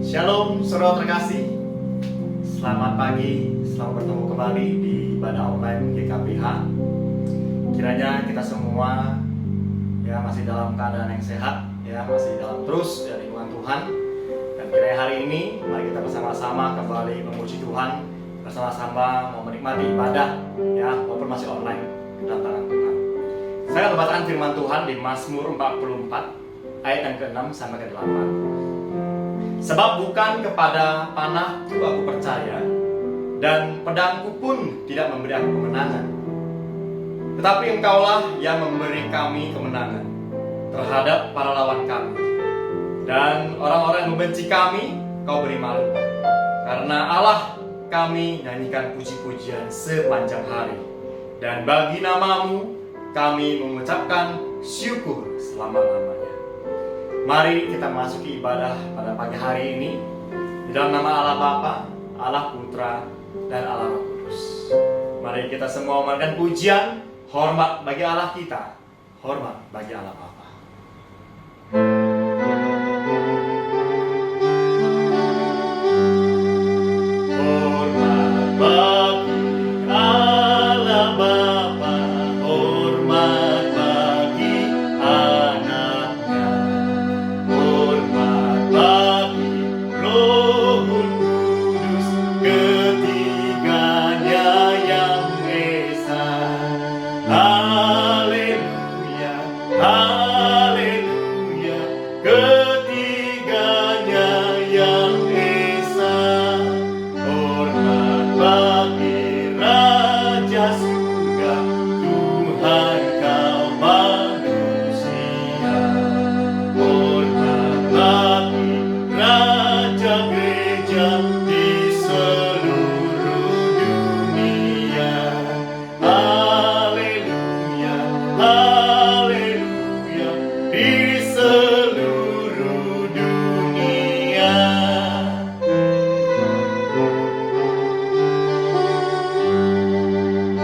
Shalom saudara terkasih, selamat pagi, selamat bertemu kembali di ibadah online GKPH. Kiranya kita semua ya masih dalam keadaan yang sehat, ya masih dalam terus ya lindungan Tuhan. Dan kiranya hari ini mari kita bersama-sama kembali memuji Tuhan, bersama-sama mau menikmati ibadah ya walaupun masih online dalam tangan Tuhan. Saya akan membacakan firman Tuhan di Mazmur 44 ayat yang ke-6 sampai ke-8. Sebab bukan kepada panahku aku percaya, dan pedangku pun tidak memberi aku kemenangan. Tetapi Engkaulah yang memberi kami kemenangan terhadap para lawan kami. Dan orang-orang yang membenci kami, Kau beri malu. Karena Allah kami nyanyikan puji-pujian sepanjang hari. Dan bagi namamu, kami mengucapkan syukur selama-lamanya. Mari kita masuki ibadah pada pagi hari ini di dalam nama Allah Bapa, Allah Putra, dan Allah Roh Kudus. Mari kita semua memberikan pujian, hormat bagi Allah kita, hormat bagi Allah Bapa. Hormat bagi Allah Bapa, hormat bagi anaknya. Hormat bagi Roh Kudus, ketiganya yang esa. Haleluya, haleluya, ketiganya yang esa. Hormat bagi Raja Surga, Tuhan kau manusia. Hormat bagi Raja Gereja di seluruh dunia. Haleluya, haleluya, di seluruh dunia.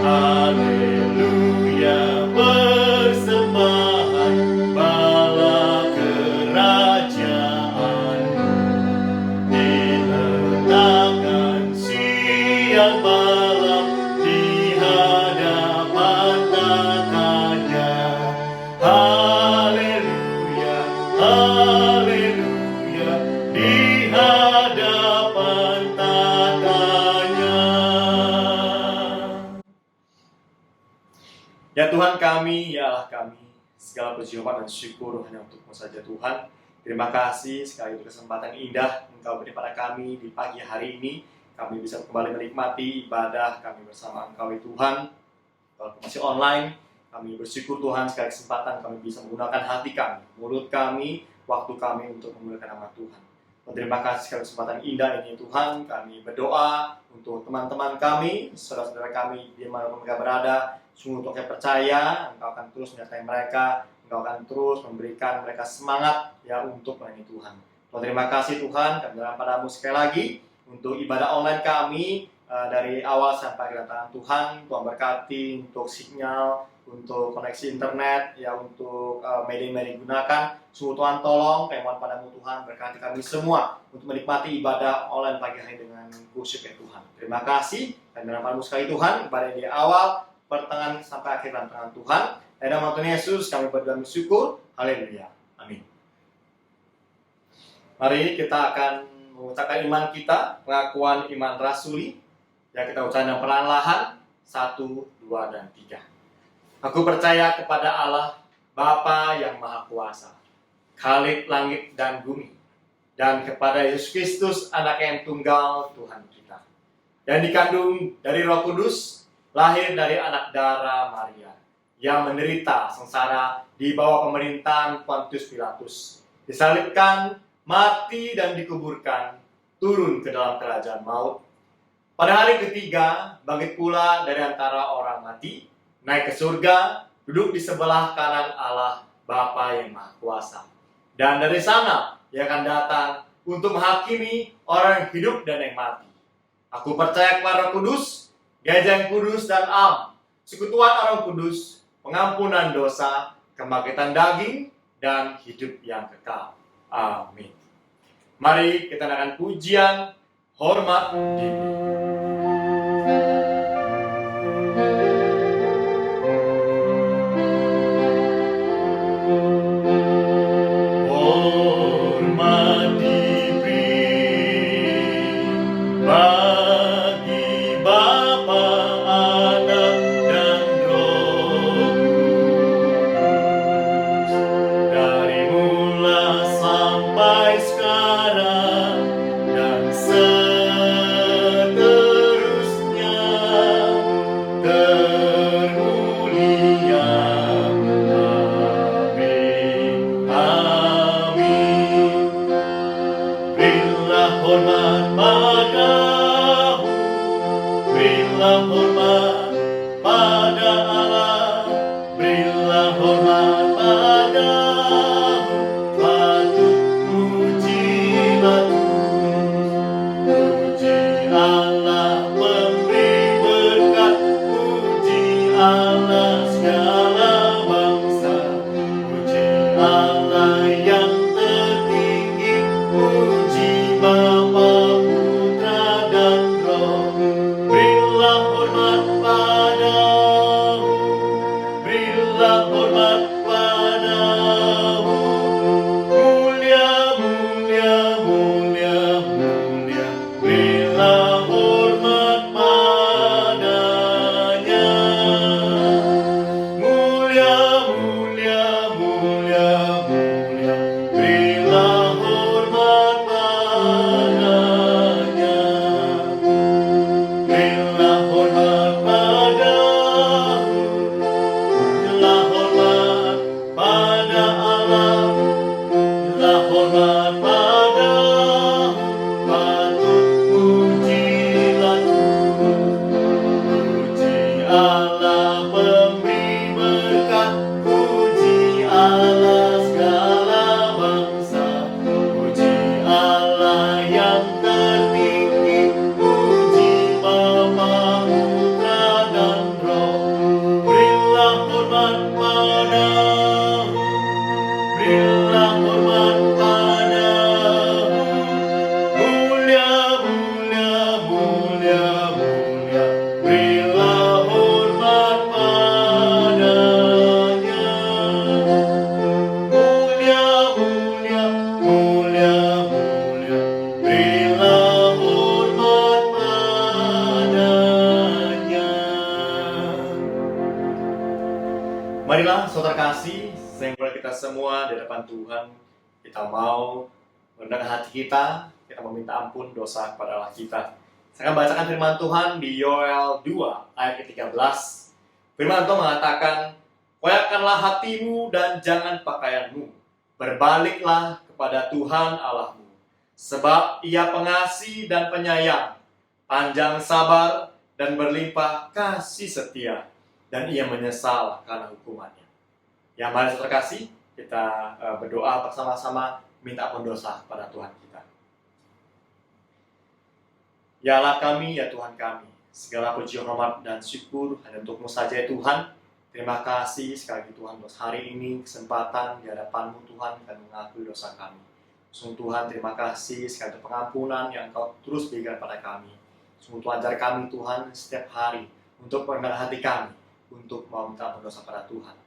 Haleluya, persembahan bala kerajaanmu diletakkan siang malam di hadapan tatanya. Haleluya, haleluya, di hadapan tatanya. Ya Tuhan kami, ya Allah kami, segala puji hormat dan syukur hanya untuk-Mu saja Tuhan. Terima kasih sekali untuk kesempatan indah Engkau beri pada kami di pagi hari ini. Kami bisa kembali menikmati ibadah kami bersama Engkau Tuhan. Kalau masih online, kami bersyukur Tuhan sekali kesempatan kami bisa menggunakan hati kami, mulut kami, waktu kami untuk memuliakan nama Tuhan. Terima kasih sekali kesempatan indah ini Tuhan. Kami berdoa untuk teman-teman kami, saudara-saudara kami di mana mereka berada. Sungguh untuk yang percaya, Engkau akan terus menyertai mereka, Engkau akan terus memberikan mereka semangat ya untuk melayani Tuhan. Tuhan terima kasih Tuhan, kami berdoa padamu sekali lagi untuk ibadah online kami dari awal sampai kedatangan Tuhan. Tuhan berkati untuk sinyal, untuk koneksi internet, ya untuk media-media digunakan. Sungguh Tuhan tolong, kami mohon padamu Tuhan, berkati kami semua untuk menikmati ibadah online pagi hari dengan khusyuk ya Tuhan. Terima kasih, kami berdoa padamu sekali Tuhan, ibadah di awal, pertengahan sampai akhir dalam tangan Tuhan. Dalam nama Tuhan Yesus kami berdoa bersyukur. Haleluya. Amin. Mari kita akan mengucapkan iman kita, pengakuan iman rasuli. Ya kita ucapkan perlahan-lahan. 1, 2, dan 3. Aku percaya kepada Allah, Bapa yang Maha Kuasa, Khalik langit dan bumi, dan kepada Yesus Kristus, Anak yang tunggal Tuhan kita, yang dikandung dari Roh Kudus, lahir dari anak darah Maria, yang menderita sengsara di bawah pemerintahan Pontius Pilatus, disalibkan, mati dan dikuburkan, turun ke dalam kerajaan maut. Pada hari ketiga, bangkit pula dari antara orang mati, naik ke surga, duduk di sebelah kanan Allah Bapa yang Maha Kuasa. Dan dari sana, Ia akan datang untuk menghakimi orang yang hidup dan yang mati. Aku percaya kepada Roh Kudus, Gereja yang kudus dan am, sekutuan Roh Kudus, pengampunan dosa, kebangkitan daging, dan hidup yang kekal. Amin. Mari kita naikkan pujian hormat diri. Marilah saudara kasih, sehingga kita semua di depan Tuhan, kita mau merendahkan hati kita meminta ampun dosa kepada Allah kita. Saya akan bacakan firman Tuhan di Yoel 2 ayat ke-13. Firman Tuhan mengatakan, koyakkanlah hatimu dan jangan pakaianmu, berbaliklah kepada Tuhan Allahmu, sebab Ia pengasih dan penyayang, panjang sabar dan berlimpah kasih setia, dan Ia menyesal karena hukumannya. Ya, mari saudara kasih, kita berdoa bersama-sama minta ampun dosa pada Tuhan kita. Ya Allah kami, ya Tuhan kami, segala puji, hormat, dan syukur hanya untuk-Mu saja ya Tuhan. Terima kasih sekali lagi Tuhan untuk hari ini, kesempatan di hadapan-Mu Tuhan, kami mengakui dosa kami. Sungguh Tuhan, terima kasih sekali untuk pengampunan yang Engkau terus berikan pada kami. Sungguh Tuhan, ajar kami Tuhan setiap hari untuk merendahkan hati kami, untuk mau minta ampun dosa pada Tuhan.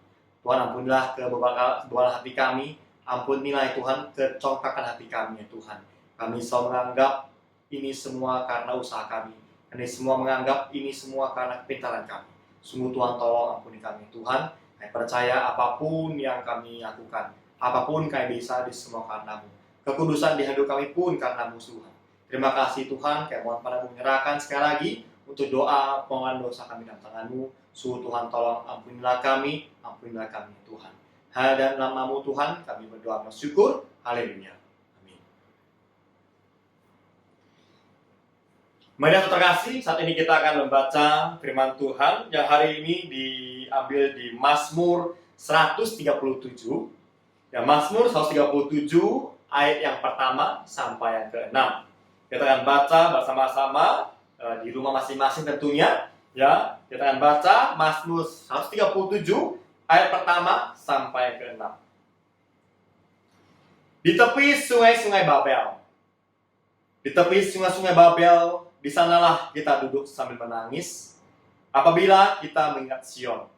Tuhan, ampunilah kebobolan hati kami, ampunilah Tuhan kecongkakan hati kami ya Tuhan. Kami selalu menganggap ini semua karena usaha kami, kami semua menganggap ini semua karena kepintaran kami. Sungguh Tuhan, tolong ampuni kami Tuhan. Kami percaya apapun yang kami lakukan, apapun kami bisa di semua karena-Mu. Kekudusan di hidup kami pun karena-Mu Tuhan. Terima kasih Tuhan, kami mohon padamu menyerahkan sekali lagi untuk doa pengampunan dosa kami dalam tangan-Mu. Sungguh Tuhan, tolong ampunilah kami Tuhan. Hanya dalam nama-Mu Tuhan kami berdoa bersyukur. Haleluya. Amin. Mari saudara kasih, saat ini kita akan membaca firman Tuhan yang hari ini diambil di Mazmur 137. Ya, Mazmur 137 ayat yang pertama sampai yang ke-6. Kita akan baca bersama-sama di rumah masing-masing tentunya. Ya, kita akan baca Mazmur 137 ayat pertama sampai yang ke-6. Di tepi sungai-sungai Babel. Di tepi sungai-sungai Babel, di sanalah kita duduk sambil menangis apabila kita mengingat Sion.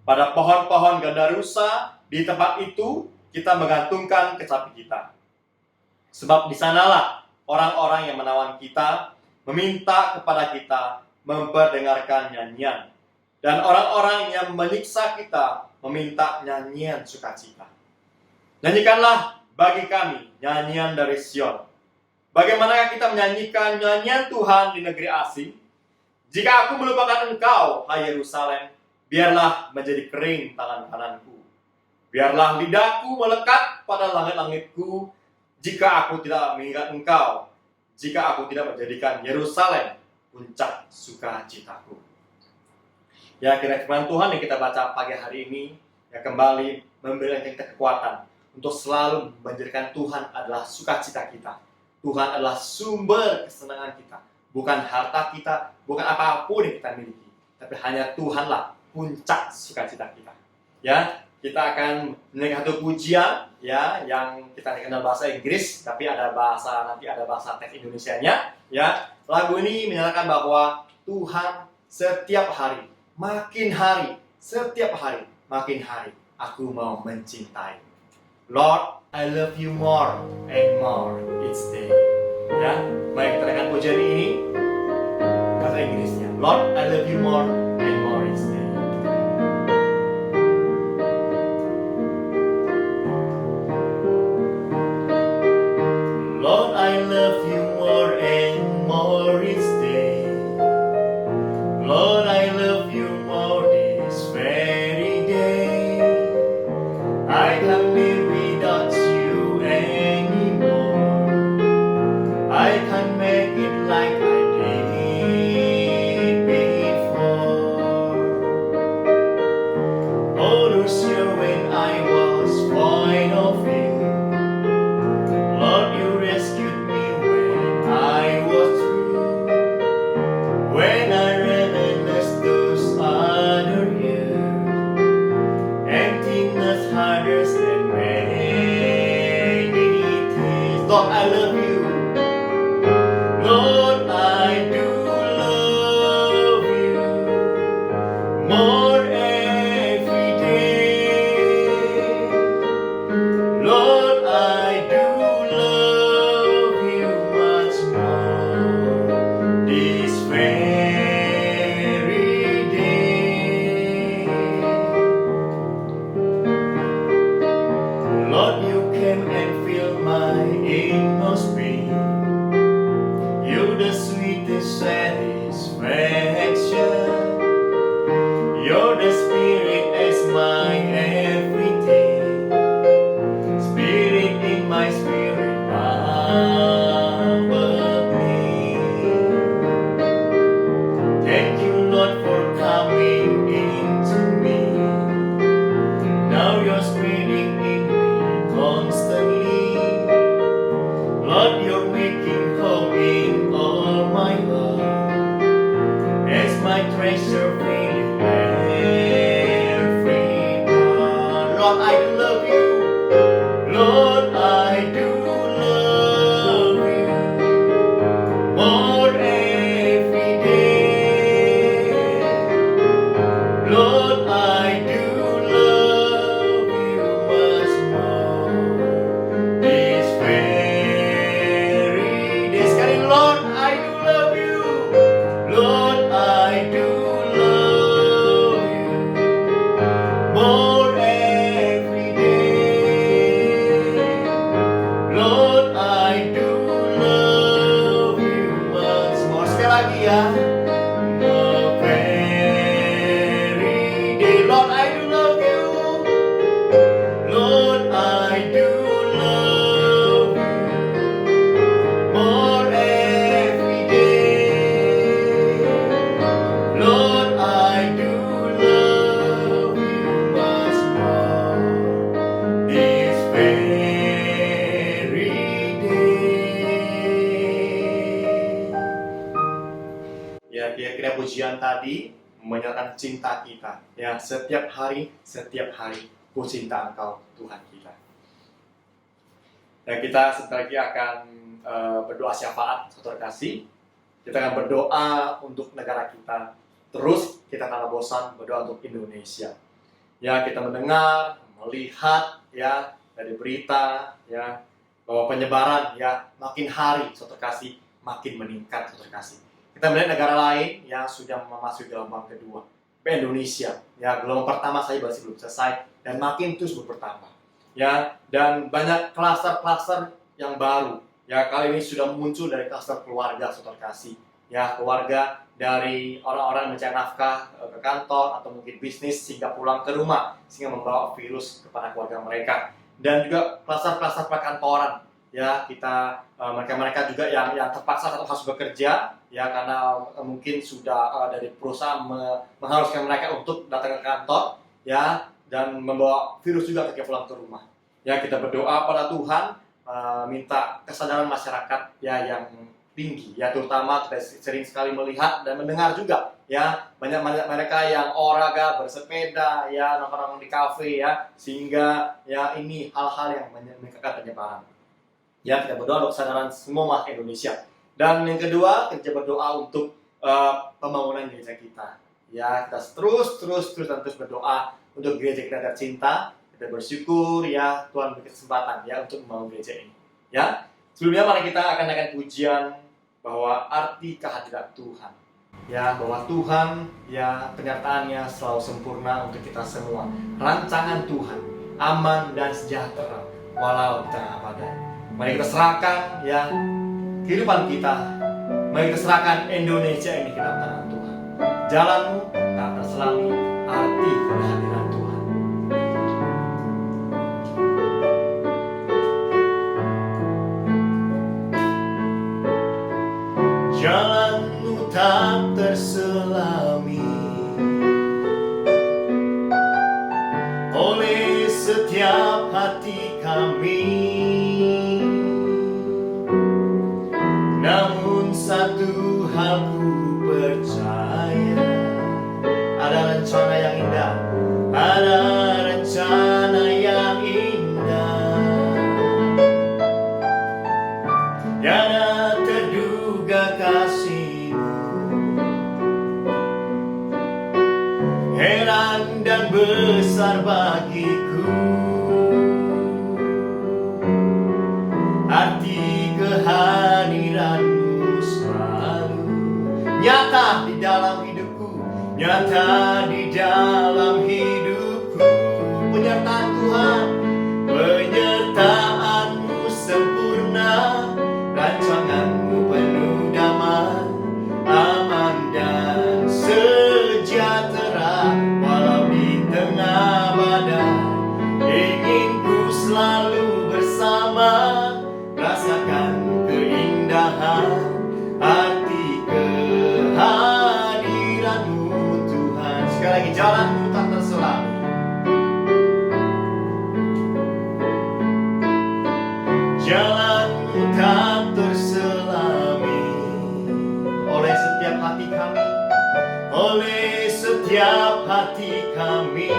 Pada pohon-pohon gandarusa, di tempat itu kita menggantungkan kecapi kita. Sebab di sanalah orang-orang yang menawan kita meminta kepada kita memperdengarkan nyanyian. Dan orang-orang yang menyiksa kita meminta nyanyian sukacita. Nyanyikanlah bagi kami nyanyian dari Sion. Bagaimanakah kita menyanyikan nyanyian Tuhan di negeri asing? Jika aku melupakan engkau, hai Yerusalem, biarlah menjadi kering tangan kananku. Biarlah lidahku melekat pada langit-langitku, jika aku tidak mengingat engkau, jika aku tidak menjadikan Yerusalem puncak sukacitaku. Ya, kiranya firman Tuhan yang kita baca pagi hari ini yang kembali memberikan kita kekuatan untuk selalu menjadikan Tuhan adalah sukacita kita. Tuhan adalah sumber kesenangan kita, bukan harta kita, bukan apapun yang kita miliki, tapi hanya Tuhanlah puncak sukacita kita. Ya, kita akan mendengar satu pujian ya yang kita kenal bahasa Inggris, tapi nanti ada bahasa teks Indonesianya. Ya, lagu ini menyatakan bahwa Tuhan setiap hari, setiap hari, makin hari, aku mau mencintai. Lord, I love you more and more each day. Ya, mari kita dengarkan pujian ini bahasa Inggrisnya. Lord, I love you more and more each day. Lord, I love you more and more each day. Lord, I love you more this very day. I can't live without you anymore. I can't make it like I did before. Oh, those years when I was void of you, Lord, you rescued me when I was through. When I reminisce those other years, emptiness harder than many tears. Lord, I love you. Lord, I do love you more every day. Lord, I do love you much more this very day. Lord, you came and filled my inmost being. You're the sweetest satisfaction. You're the spirit as my everything. Spirit in my spirit, above me. Thank you, Lord, for coming into me. Now you're spreading in me constantly. Lord, you're making home in all my heart, as my treasure filling every part. Lord, I do love you. Lord, I do love you more every day. Lord, I do love you much more this very day. Sekali, Lord, I do love you. Lord, I do love you more every day. Lord, I do love you much more. Sekali lagi ya. More very day. Lord, I do love you. Lord, I do love you more every day. Lord, I do love you much more this very day. Ya, kira-kira pujian tadi menyatakan cinta kita. Ya, setiap hari ku cinta Engkau, Tuhan kita. Dan kita sebentar lagi akan berdoa syafaat, saudara kasih. Kita akan berdoa untuk negara kita. Terus kita tanpa bosan berdoa untuk Indonesia. Ya, kita mendengar, melihat ya dari berita ya bahwa penyebaran ya makin hari, saudara kasih, makin meningkat, saudara kasih. Kita melihat negara lain yang sudah memasuki gelombang kedua. Indonesia ya, gelombang pertama saya masih belum selesai dan makin terus bertambah ya, dan banyak klaster-klaster yang baru ya, kali ini sudah muncul dari klaster keluarga, saudara kasih ya, keluarga dari orang-orang mencari nafkah ke kantor atau mungkin bisnis sehingga pulang ke rumah sehingga membawa virus kepada keluarga mereka, dan juga klaster-klaster perkantoran ya, kita mereka juga yang terpaksa atau harus bekerja ya, karena mungkin sudah dari perusahaan mengharuskan mereka untuk datang ke kantor ya, dan membawa virus juga ketika pulang ke rumah ya. Kita berdoa pada Tuhan, minta kesadaran masyarakat ya yang tinggi ya, terutama kita sering sekali melihat dan mendengar juga ya, banyak mereka yang olahraga, bersepeda ya, nongkrong di kafe ya, sehingga ya ini hal-hal yang meningkatkan penyebaran ya. Kita berdoa untuk kesadaran semua umat Indonesia. Dan yang kedua, kita berdoa untuk pembangunan gereja kita ya. Kita terus berdoa untuk gereja kita tercinta. Kita bersyukur ya, Tuhan beri kesempatan ya untuk membangun gereja ini ya. Sebelumnya mari kita akan naikkan pujian bahwa arti kehadiran Tuhan ya, bahwa Tuhan ya penyertaannya selalu sempurna untuk kita semua. Rancangan Tuhan aman dan sejahtera walau di tengah badai. Mari kita serahkan ya kehidupan kita, mari kita serahkan Indonesia ini ke dalam tangan Tuhan. Jalanmu tak terselami arti kehadiran Tuhan. Jalanmu tak terselami oleh setiap hati kami. Namun satu hal ku percaya, ada rencana yang indah, ada rencana yang indah. Tiada terduga kasih-Mu, heran dan besar bagiku. Arti kehadiran-Mu selalu nyata di dalam hidupku, nyata di dalam hidupku. Penyertaan Tuhan, penyertaan-Mu sempurna, rancangan-Mu penuh damai, aman dan sejahtera walau di tengah badai. Ingin ku selalu bersama, rasakan keindahan arti kehadiran-Mu Tuhan. Sekali lagi, jalan-Mu tak terselami. Jalan-Mu tak terselami oleh setiap hati kami, oleh setiap hati kami.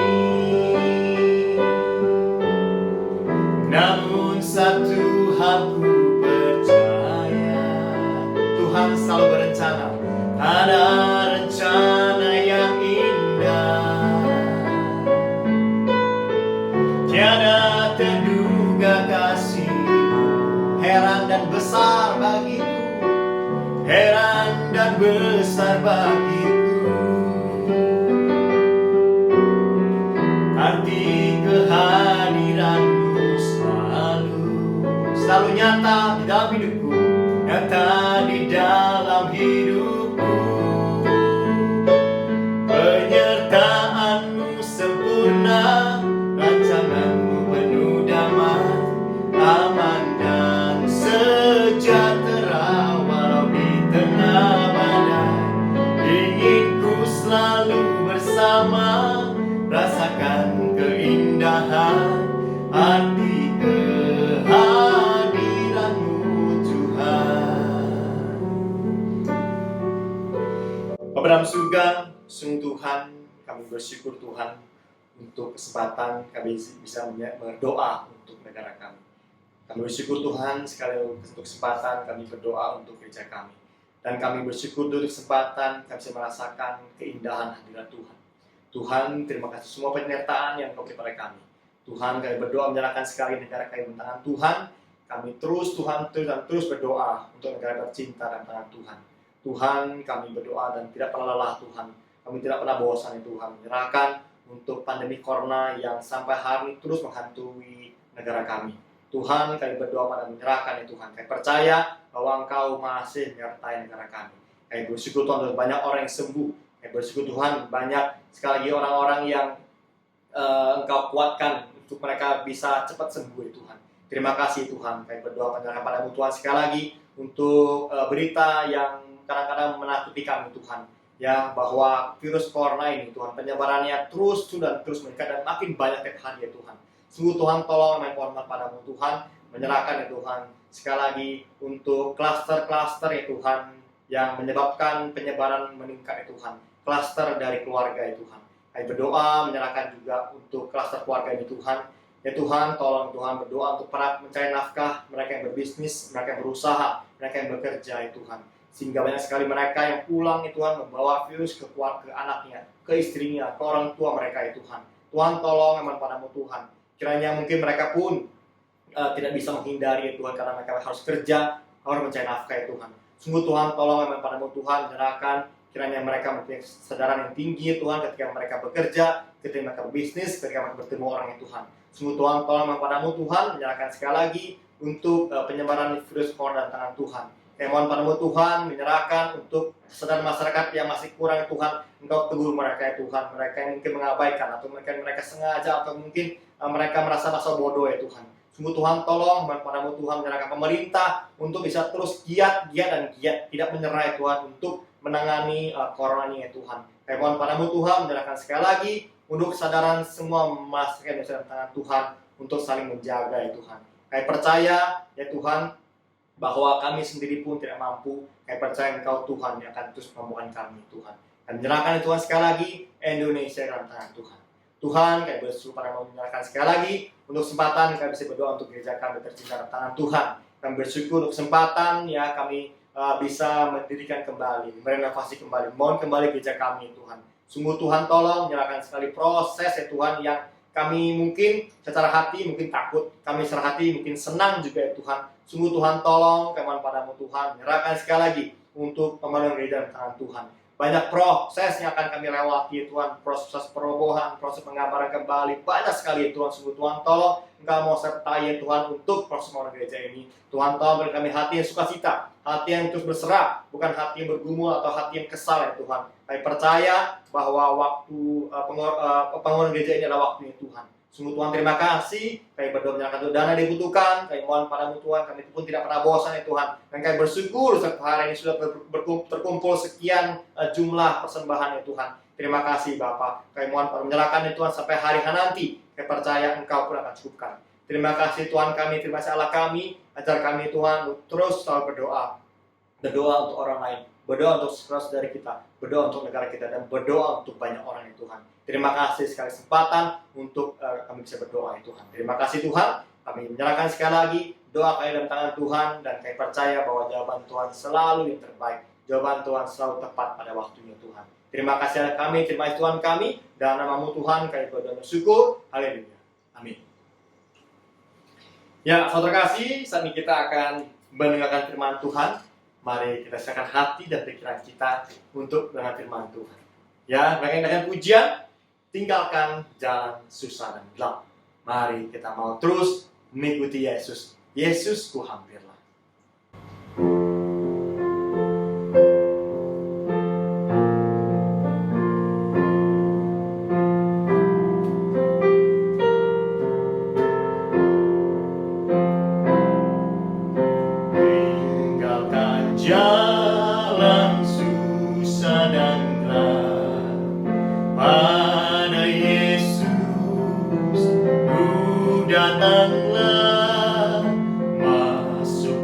Namun satu hal ku percaya, Tuhan selalu berencana, ada rencana yang indah. Tiada terduga kasih-Mu, heran dan besar bagiku, heran dan besar bagiku. Arti kehadiran-Mu selalu nyata di dalam hidupku, nyata di dalam hidupku. Penyertaan-Mu sempurna, rancangan-Mu penuh damai, aman dan sejahtera walau di tengah badai. Ingin ku selalu bersama, rasakan keindahan arti kehadiran-Mu Tuhan. Bapa dalam surga, sungguh Tuhan, kami bersyukur Tuhan untuk kesempatan kami bisa berdoa untuk negara kami. Kami bersyukur Tuhan sekali untuk kesempatan kami berdoa untuk gereja kami. Dan kami bersyukur untuk kesempatan kami bisa merasakan keindahan hadirat Tuhan. Tuhan, terima kasih semua penyertaan yang Kau beri pada kami. Tuhan, kami berdoa menyerahkan sekali negara kami di tangan Tuhan. Kami terus terus berdoa untuk negara tercinta dan tangan Tuhan. Tuhan, kami berdoa dan tidak pernah lelah Tuhan. Kami tidak pernah bosan Tuhan. Menyerahkan untuk pandemi corona yang sampai hari ini terus menghantui negara kami. Tuhan, kami berdoa pada menyerahkan Tuhan. Kami percaya bahwa Engkau masih menyertai negara kami. Kami bersyukur Tuhan untuk banyak orang yang sembuh. Kami bersyukur Tuhan banyak sekali lagi orang-orang yang Engkau kuatkan untuk mereka bisa cepat sembuh Tuhan. Terima kasih Tuhan. Kami berdoa menyerahkan padamu Tuhan sekali lagi untuk berita yang kadang-kadang menakuti kami Tuhan. Ya, bahwa virus corona ini Tuhan penyebarannya terus meningkat dan makin banyak tiap hari ya Tuhan. Sungguh Tuhan tolong mohon padamu Tuhan, menyerahkan ya Tuhan sekali lagi untuk klaster-klaster ya Tuhan yang menyebabkan penyebaran meningkat ya Tuhan. Klaster dari keluarga ya Tuhan. Kami berdoa menyerahkan juga untuk klaster keluarga ini Tuhan. Ya Tuhan, tolong Tuhan berdoa untuk para mencari nafkah, mereka yang berbisnis, mereka yang berusaha, mereka yang bekerja ya Tuhan. Sehingga banyak sekali mereka yang pulang ya Tuhan membawa virus ke anaknya, ke istrinya, ke orang tua mereka ya Tuhan. Tuhan tolong memang padamu Tuhan. Kiranya mungkin mereka pun tidak bisa menghindari ya Tuhan karena mereka harus kerja, harus mencari nafkah ya Tuhan. Sungguh Tuhan tolong memang padamu Tuhan, menyerahkan kiranya mereka mempunyai kesadaran yang tinggi ya Tuhan ketika mereka bekerja, ketika mereka berbisnis, ketika mereka bertemu orang ya Tuhan. Sungguh Tuhan tolong memang padamu Tuhan, menyerahkan sekali lagi untuk penyebaran virus corona dan tangan Tuhan. Kami mohon padamu Tuhan, menyerahkan untuk kesadaran masyarakat yang masih kurang ya Tuhan. Engkau tegur mereka ya Tuhan, mereka yang mungkin mengabaikan atau mungkin mereka sengaja atau mungkin mereka merasa bodoh ya Tuhan. Sungguh Tuhan tolong padamu Tuhan menyerahkan pemerintah untuk bisa terus giat tidak menyerah ya Tuhan untuk menangani corona ini ya Tuhan. Kami mohon padamu Tuhan menyerahkan sekali lagi untuk kesadaran semua masyarakat Indonesia dan tangan Tuhan untuk saling menjaga ya Tuhan. Kami percaya ya Tuhan bahwa kami sendiri pun tidak mampu. Kami percaya Engkau Tuhan yang akan terus memampukan kami Tuhan. Kami menyerahkan Tuhan sekali lagi Indonesia dalam tangan Tuhan. Tuhan, kami bersyukur pada menyerahkan sekali lagi untuk kesempatan kami bisa berdoa untuk gereja kami tercinta dalam tangan Tuhan. Kami bersyukur untuk kesempatan ya kami bisa mendirikan kembali, merenovasi kembali, mohon kembali gereja kami Tuhan. Sungguh Tuhan tolong menyerahkan sekali proses ya Tuhan yang kami mungkin secara hati mungkin takut, kami secara hati mungkin senang juga ya Tuhan. Sungguh Tuhan tolong kami mohon padamu Tuhan, menyerahkan sekali lagi untuk pembangunan gereja dalam tangan Tuhan. Banyak proses yang akan kami lewati Tuhan, proses perobohan, proses penggambaran kembali, banyak sekali Tuhan. Sungguh Tuhan tolong Engkau mau sertai Tuhan untuk proses pembangunan gereja ini. Tuhan tolong beri kami hati yang sukacita, hati yang terus berserah, bukan hati yang bergumul atau hati yang kesal ya Tuhan. Kami percaya bahwa waktu pembangunan gereja ini adalah waktunya Tuhan. Sungguh Tuhan terima kasih, kami berdoa menyerahkan dana yang dibutuhkan, kami mohon padamu Tuhan, kami pun tidak pernah bosan ya Tuhan. Dan kami bersyukur setiap hari ini sudah terkumpul sekian jumlah persembahan ya Tuhan. Terima kasih Bapa, kami mohon padamu menyerahkan ya Tuhan sampai hari nanti, kami percaya Engkau pun akan cukupkan. Terima kasih Tuhan kami, terima kasih Allah kami, ajar kami Tuhan terus selalu berdoa untuk orang lain. Berdoa untuk saudara kita, berdoa untuk negara kita, dan berdoa untuk banyak orang ya Tuhan. Terima kasih sekali kesempatan untuk kami bisa berdoa ya Tuhan. Terima kasih Tuhan, kami menyerahkan sekali lagi doa kami dalam tangan Tuhan, dan kami percaya bahwa jawaban Tuhan selalu yang terbaik. Jawaban Tuhan selalu tepat pada waktunya Tuhan. Terima kasih kami, terima kasih Tuhan kami, dalam nama-Mu Tuhan kami berdoa dan syukur. Haleluya. Amin. Ya, saudara kasih, saat ini kita akan mendengarkan firman Tuhan. Mari kita serahkan hati dan pikiran kita untuk mendengar firman Tuhan. Ya, mereka dengan pujian, tinggalkan jalan susah dan gelap. Mari kita mau terus mengikuti Yesus. Yesus, ku hampirlah. Jalan susah dan gelap, pada Yesus ku datanglah, masuk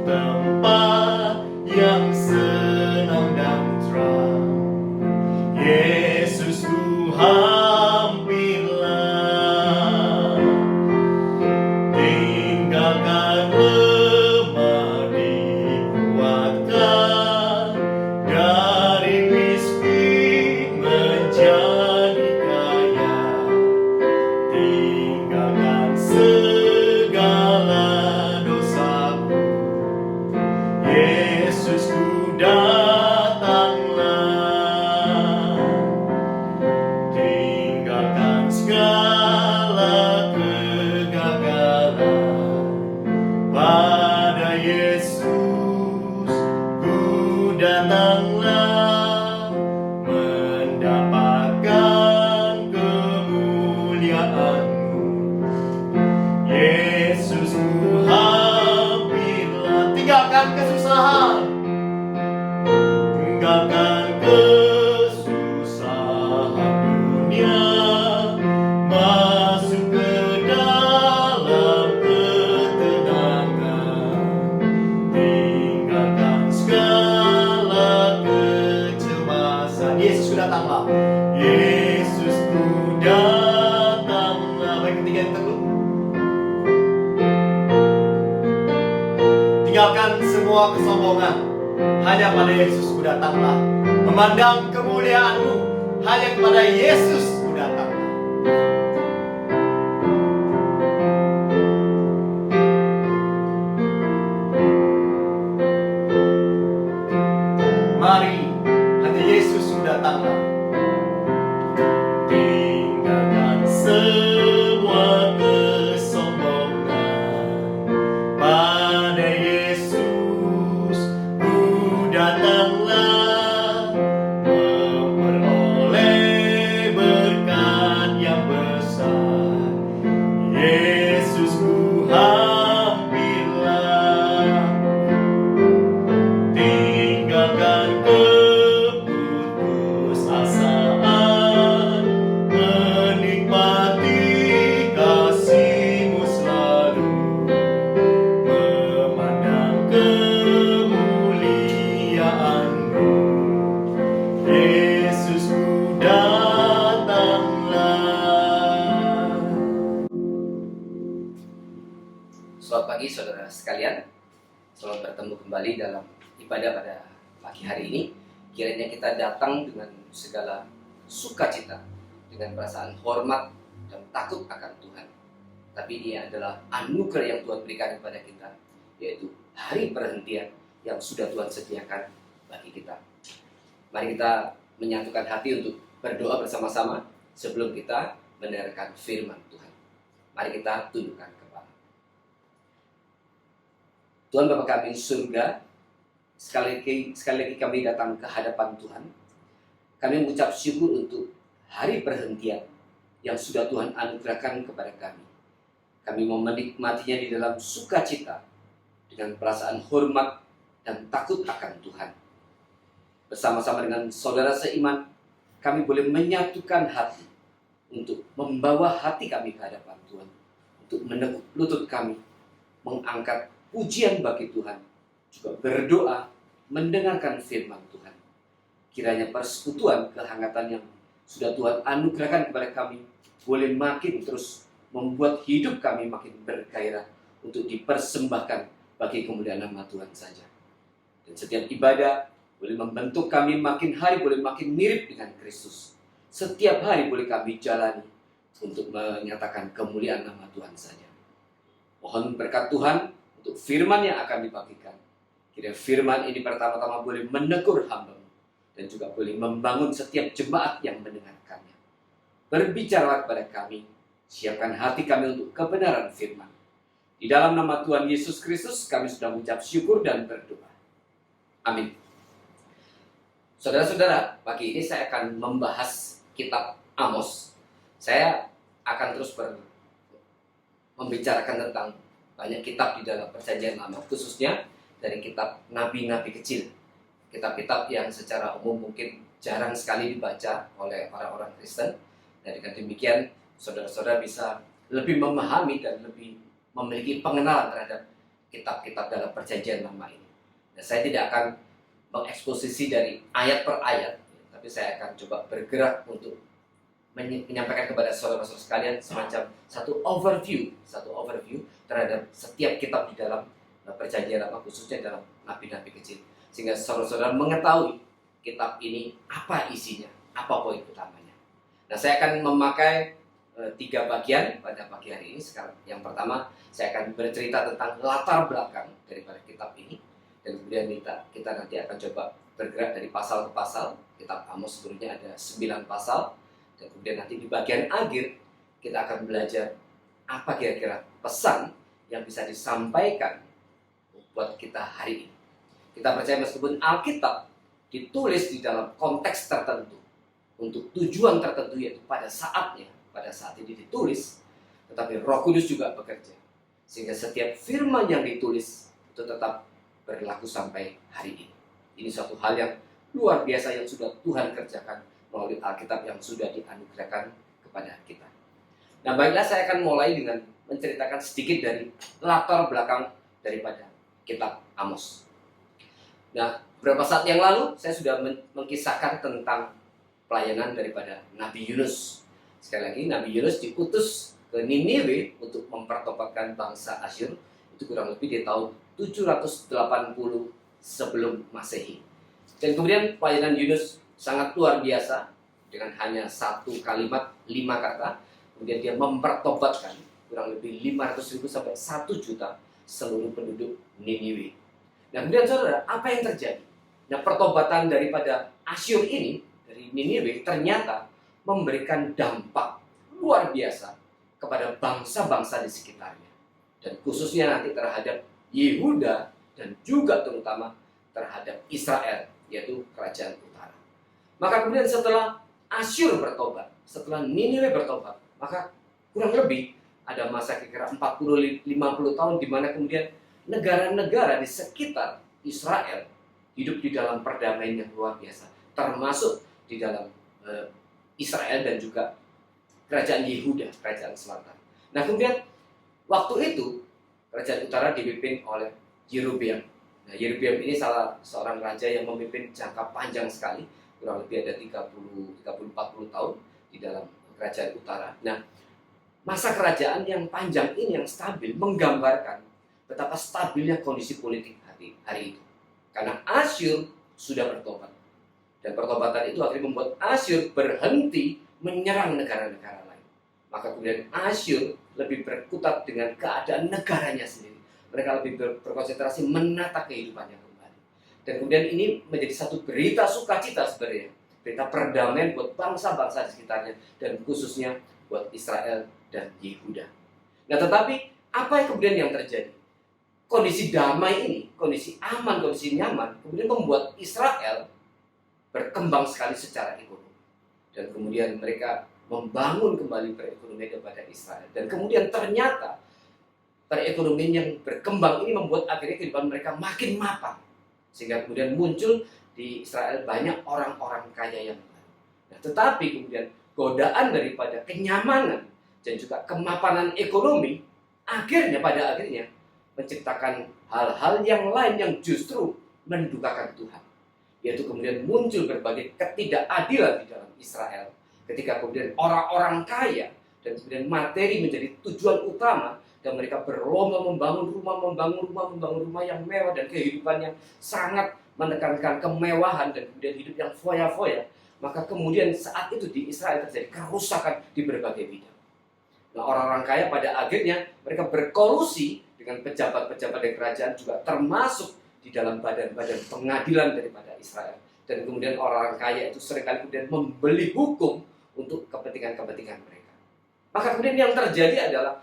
tinggalkan kesusahan, tinggalkan kesusahan dunia, masuk ke dalam ketenangan, tinggalkan segala kecemasan. Yesus datanglah. Yesus ku datanglah. Baik, ketiga yang teguh. Tinggalkan semua kesombongan, hanya pada Yesus ku datanglah. Memandang kemuliaanmu, hanya kepada Yesus ku datanglah. Mari, hanya Yesus ku datanglah. Tinggalkan semua kesombongan, pada Yesus ku datanglah, memperoleh berkat yang besar. Yesus ku hampirlah, tinggalkan keputusasaan, menikmati kasih-Mu selalu, memandang kemuliaan-Mu. Yesus ku datanglah. Selamat pagi saudara sekalian. Selamat bertemu kembali dalam ibadah pada pagi hari ini. Kiranya kita datang dengan segala sukacita, dengan perasaan hormat dan takut akan Tuhan. Tapi ini adalah anugerah yang Tuhan berikan kepada kita, yaitu hari perhentian yang sudah Tuhan sediakan bagi kita. Mari kita menyatukan hati untuk berdoa bersama-sama sebelum kita mendengarkan firman Tuhan. Mari kita tundukkan kepala. Tuhan Bapa kami di surga, sekali lagi kami datang ke hadapan Tuhan. Kami mengucap syukur untuk hari perhentian yang sudah Tuhan anugerahkan kepada kami. Kami mau menikmatinya di dalam sukacita, dengan perasaan hormat dan takut akan Tuhan. Bersama-sama dengan saudara seiman, kami boleh menyatukan hati untuk membawa hati kami ke hadapan Tuhan, untuk menekuk lutut kami, mengangkat pujian bagi Tuhan, juga berdoa, mendengarkan firman Tuhan. Kiranya persekutuan kehangatan yang sudah Tuhan anugerahkan kepada kami boleh makin terus membuat hidup kami makin bergairah untuk dipersembahkan bagi kemuliaan nama Tuhan saja. Dan setiap ibadah boleh membentuk kami makin hari boleh makin mirip dengan Kristus. Setiap hari boleh kami jalani untuk menyatakan kemuliaan nama Tuhan saja. Mohon berkat Tuhan untuk firman yang akan dibagikan. Kiranya firman ini pertama-tama boleh menegur hamba-Mu dan juga boleh membangun setiap jemaat yang mendengarkannya. Berbicaralah kepada kami, siapkan hati kami untuk kebenaran firman. Di dalam nama Tuhan Yesus Kristus kami sudah mengucap syukur dan berdoa. Amin. Saudara-saudara, pagi ini saya akan membahas kitab Amos. Saya akan terus membicarakan tentang banyak kitab di dalam Perjanjian Lama, khususnya dari kitab nabi-nabi kecil. Kitab-kitab yang secara umum mungkin jarang sekali dibaca oleh orang-orang Kristen. Dan dengan demikian, saudara-saudara bisa lebih memahami dan lebih memiliki pengenalan terhadap kitab-kitab dalam Perjanjian Lama ini. Dan saya tidak akan mengeksposisi dari ayat per ayat, tapi saya akan coba bergerak untuk menyampaikan kepada saudara-saudara sekalian semacam satu overview terhadap setiap kitab di dalam Perjanjian Lama, khususnya dalam nabi-nabi kecil, sehingga saudara-saudara mengetahui kitab ini apa isinya, apa poin utamanya. Nah, saya akan memakai 3 bagian pada pagi hari ini. Sekarang yang pertama, saya akan bercerita tentang latar belakang daripada kitab ini, dan kemudian kita nanti akan coba bergerak dari pasal ke pasal. Kitab Amos sebelumnya ada 9 pasal. Dan kemudian nanti di bagian akhir kita akan belajar apa kira-kira pesan yang bisa disampaikan buat kita hari ini. Kita percaya meskipun Alkitab ditulis di dalam konteks tertentu, untuk tujuan tertentu, yaitu pada saat ini ditulis, tetapi Roh Kudus juga bekerja. Sehingga setiap firman yang ditulis itu tetap berlaku sampai hari ini. Ini suatu hal yang luar biasa yang sudah Tuhan kerjakan melalui Alkitab yang sudah dianugerahkan kepada kita. Nah, baiklah, saya akan mulai dengan menceritakan sedikit dari latar belakang daripada kitab Amos. Nah, beberapa saat yang lalu saya sudah mengkisahkan tentang pelayanan daripada Nabi Yunus. Sekali lagi, Nabi Yunus diutus ke Niniwe untuk mempertobatkan bangsa Asyur. Itu kurang lebih di tahun 780 sebelum Masehi. Dan kemudian pelayanan Yunus sangat luar biasa dengan hanya satu kalimat, 5 kata. Kemudian dia mempertobatkan kurang lebih 500.000 sampai 1 juta seluruh penduduk Niniwe. Nah, kemudian saudara, apa yang terjadi? Nah, pertobatan daripada Asyur ini, dari Niniwe, ternyata memberikan dampak luar biasa kepada bangsa-bangsa di sekitarnya. Dan khususnya nanti terhadap Yehuda dan juga terutama terhadap Israel, yaitu kerajaan utara. Maka kemudian setelah Asyur bertobat, setelah Niniwe bertobat, maka kurang lebih ada masa kira-kira 40-50 tahun di mana kemudian negara-negara di sekitar Israel hidup di dalam perdamaian yang luar biasa, termasuk di dalam Israel dan juga kerajaan Yehuda, kerajaan selatan. Nah, kemudian waktu itu kerajaan utara dipimpin oleh Yerobeam. Nah, Yerobeam ini salah seorang raja yang memimpin jangka panjang sekali, kurang lebih ada 30-40 tahun di dalam kerajaan utara. Nah, masa kerajaan yang panjang ini, yang stabil, menggambarkan betapa stabilnya kondisi politik hari itu. Karena Asyur sudah bertobat. Dan pertobatan itu akhirnya membuat Asyur berhenti menyerang negara-negara lain. Maka kemudian Asyur lebih berkutat dengan keadaan negaranya sendiri. Mereka lebih berkonsentrasi menata kehidupannya kembali. Dan kemudian ini menjadi satu berita sukacita sebenarnya. Berita perdamaian buat bangsa-bangsa di sekitarnya. Dan khususnya buat Israel dan Yehuda. Nah, tetapi apa yang kemudian yang terjadi? Kondisi damai ini, kondisi aman, kondisi nyaman, kemudian membuat Israel berkembang sekali secara ekonomi. Dan kemudian mereka membangun kembali perekonomian kepada Israel. Dan kemudian ternyata perekonomian yang berkembang ini membuat akhirnya kehidupan mereka makin mapan. Sehingga kemudian muncul di Israel banyak orang-orang kaya yang baru. Nah, tetapi kemudian godaan daripada kenyamanan dan juga kemapanan ekonomi pada akhirnya menciptakan hal-hal yang lain yang justru mendukakan Tuhan. Yaitu kemudian muncul berbagai ketidakadilan di dalam Israel. Ketika kemudian orang-orang kaya dan kemudian materi menjadi tujuan utama dan mereka berlomba membangun rumah yang mewah dan kehidupan yang sangat menekankan kemewahan dan kemudian hidup yang foya-foya, maka kemudian saat itu di Israel terjadi kerusakan di berbagai bidang. Nah, orang-orang kaya pada akhirnya mereka berkolusi dengan pejabat-pejabat dari kerajaan juga termasuk di dalam badan-badan pengadilan daripada Israel. Dan kemudian orang-orang kaya itu seringkali kemudian membeli hukum untuk kepentingan-kepentingan mereka. Maka kemudian yang terjadi adalah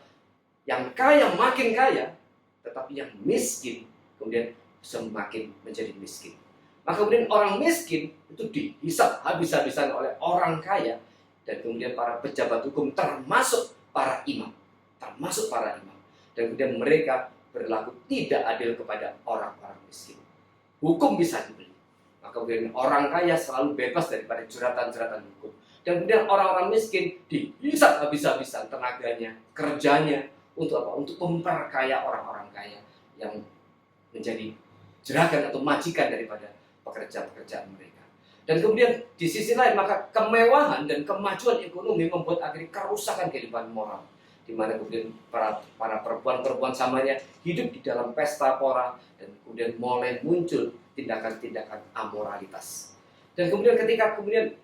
yang kaya makin kaya, tetapi yang miskin kemudian semakin menjadi miskin. Maka kemudian orang miskin itu dihisap habis-habisan oleh orang kaya, dan kemudian para pejabat hukum termasuk para imam. Dan kemudian mereka berlaku tidak adil kepada orang-orang miskin. Hukum bisa dibeli. Maka kemudian orang kaya selalu bebas daripada jeratan-jeratan hukum. Dan kemudian orang-orang miskin dihisap habis-habisan tenaganya, kerjanya, untuk apa? Untuk memperkaya orang-orang kaya yang menjadi jeragan atau majikan daripada pekerjaan mereka. Dan kemudian di sisi lain, maka kemewahan dan kemajuan ekonomi membuat akhirnya kerusakan kehidupan moral, di mana kemudian para perempuan-perempuan Samaria hidup di dalam pesta pora, dan kemudian mulai muncul tindakan-tindakan amoralitas. Dan kemudian ketika kemudian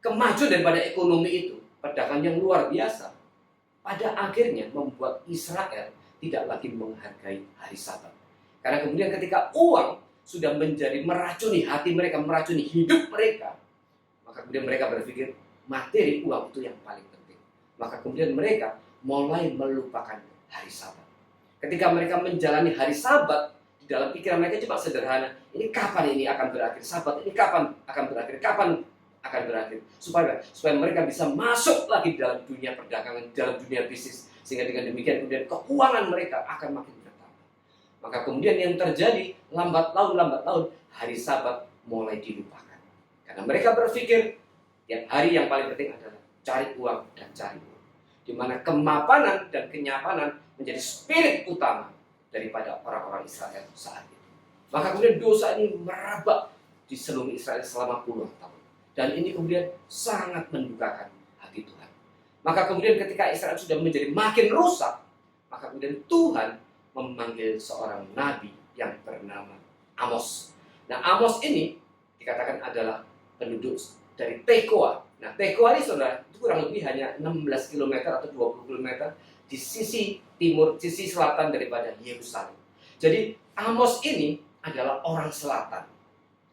kemajuan daripada ekonomi itu, perdagangan yang luar biasa, pada akhirnya membuat Israel tidak lagi menghargai hari Sabat. Karena kemudian ketika uang sudah menjadi meracuni hati mereka, meracuni hidup mereka, maka kemudian mereka berpikir materi uang itu yang paling penting. Maka kemudian mereka mulai melupakan hari Sabat. Ketika mereka menjalani hari Sabat, di dalam pikiran mereka cuma sederhana, ini kapan ini akan berakhir? Sabat ini kapan akan berakhir? Supaya mereka bisa masuk lagi di dalam dunia perdagangan, dalam dunia bisnis, sehingga dengan demikian kemudian keuangan mereka akan makin bertambah. Maka kemudian yang terjadi lambat laun hari Sabat mulai dilupakan. Karena mereka berpikir tiap hari yang paling penting adalah cari uang dan cari uang. Di mana kemapanan dan kenyapanan menjadi spirit utama daripada orang-orang Israel saat itu. Maka kemudian dosa ini merebak di seluruh Israel selama puluhan tahun. Dan ini kemudian sangat mendukakan hati Tuhan. Maka kemudian ketika Israel sudah menjadi makin rusak, maka kemudian Tuhan memanggil seorang nabi yang bernama Amos. Nah, Amos ini dikatakan adalah penduduk dari Tekoa. Nah, Tekoa ini saudara, itu kurang lebih hanya 16 km atau 20 km di sisi timur, sisi selatan daripada Yerusalem. Jadi, Amos ini adalah orang selatan.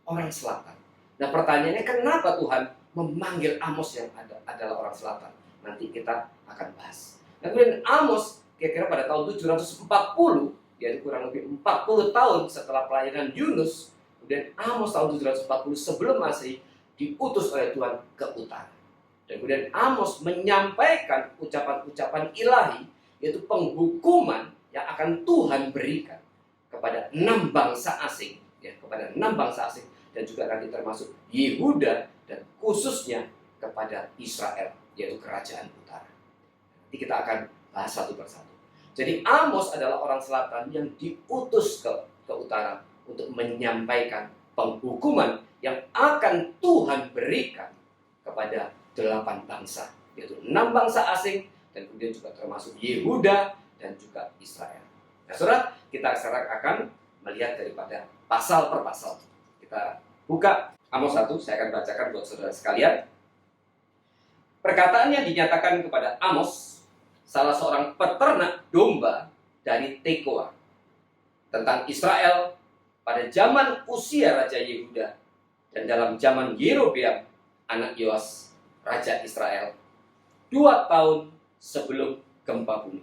Orang selatan. Nah, pertanyaannya kenapa Tuhan memanggil Amos yang adalah orang selatan? Nanti kita akan bahas. Nah, kemudian Amos kira-kira pada tahun 740, yaitu kurang lebih 40 tahun setelah pelayanan Yunus, kemudian Amos tahun 740 sebelum Masehi diutus oleh Tuhan ke utara. Dan kemudian Amos menyampaikan ucapan-ucapan ilahi, yaitu penghukuman yang akan Tuhan berikan kepada 6 bangsa asing, ya, kepada 6 bangsa asing, dan juga nanti termasuk Yehuda dan khususnya kepada Israel, yaitu kerajaan utara. Nanti kita akan bahas satu persatu. Jadi Amos adalah orang selatan yang diutus ke utara untuk menyampaikan penghukuman yang akan Tuhan berikan kepada 8 bangsa, yaitu 6 bangsa asing dan kemudian juga termasuk Yehuda dan juga Israel. Nah, saudara, kita sekarang akan melihat daripada pasal per pasal. Kita buka Amos 1, saya akan bacakan buat saudara sekalian. Perkataannya dinyatakan kepada Amos, salah seorang peternak domba dari Tekoa, tentang Israel pada zaman usia Raja Yehuda dan dalam zaman Yerobeam anak Yoas Raja Israel 2 tahun sebelum gempa bumi.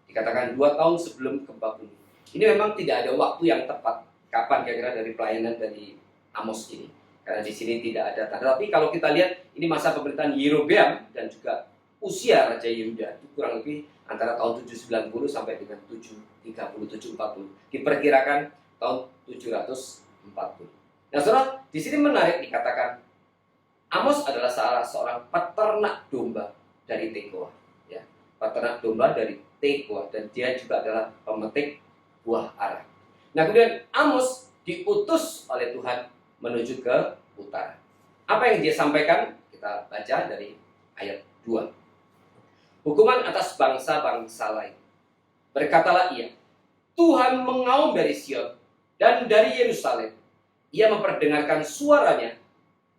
Dikatakan 2 tahun sebelum gempa bumi. Ini memang tidak ada waktu yang tepat kapan kira-kira dari pelayanan dari Amos ini, karena di sini tidak ada tanda. Tapi kalau kita lihat ini masa pemerintahan Yerobeam dan juga usia Raja Yehuda itu kurang lebih antara tahun 790 sampai dengan 730, 740. Diperkirakan tahun 740. Nah, saudara, di sini menarik dikatakan Amos adalah salah seorang peternak domba dari Tekoa, ya. Peternak domba dari Tekoa, dan dia juga adalah pemetik buah ara. Nah, kemudian Amos diutus oleh Tuhan menuju ke utara. Apa yang dia sampaikan? Kita baca dari ayat 2. Hukuman atas bangsa-bangsa lain. Berkatalah ia, Tuhan mengaum dari Sion dan dari Yerusalem. Ia memperdengarkan suaranya,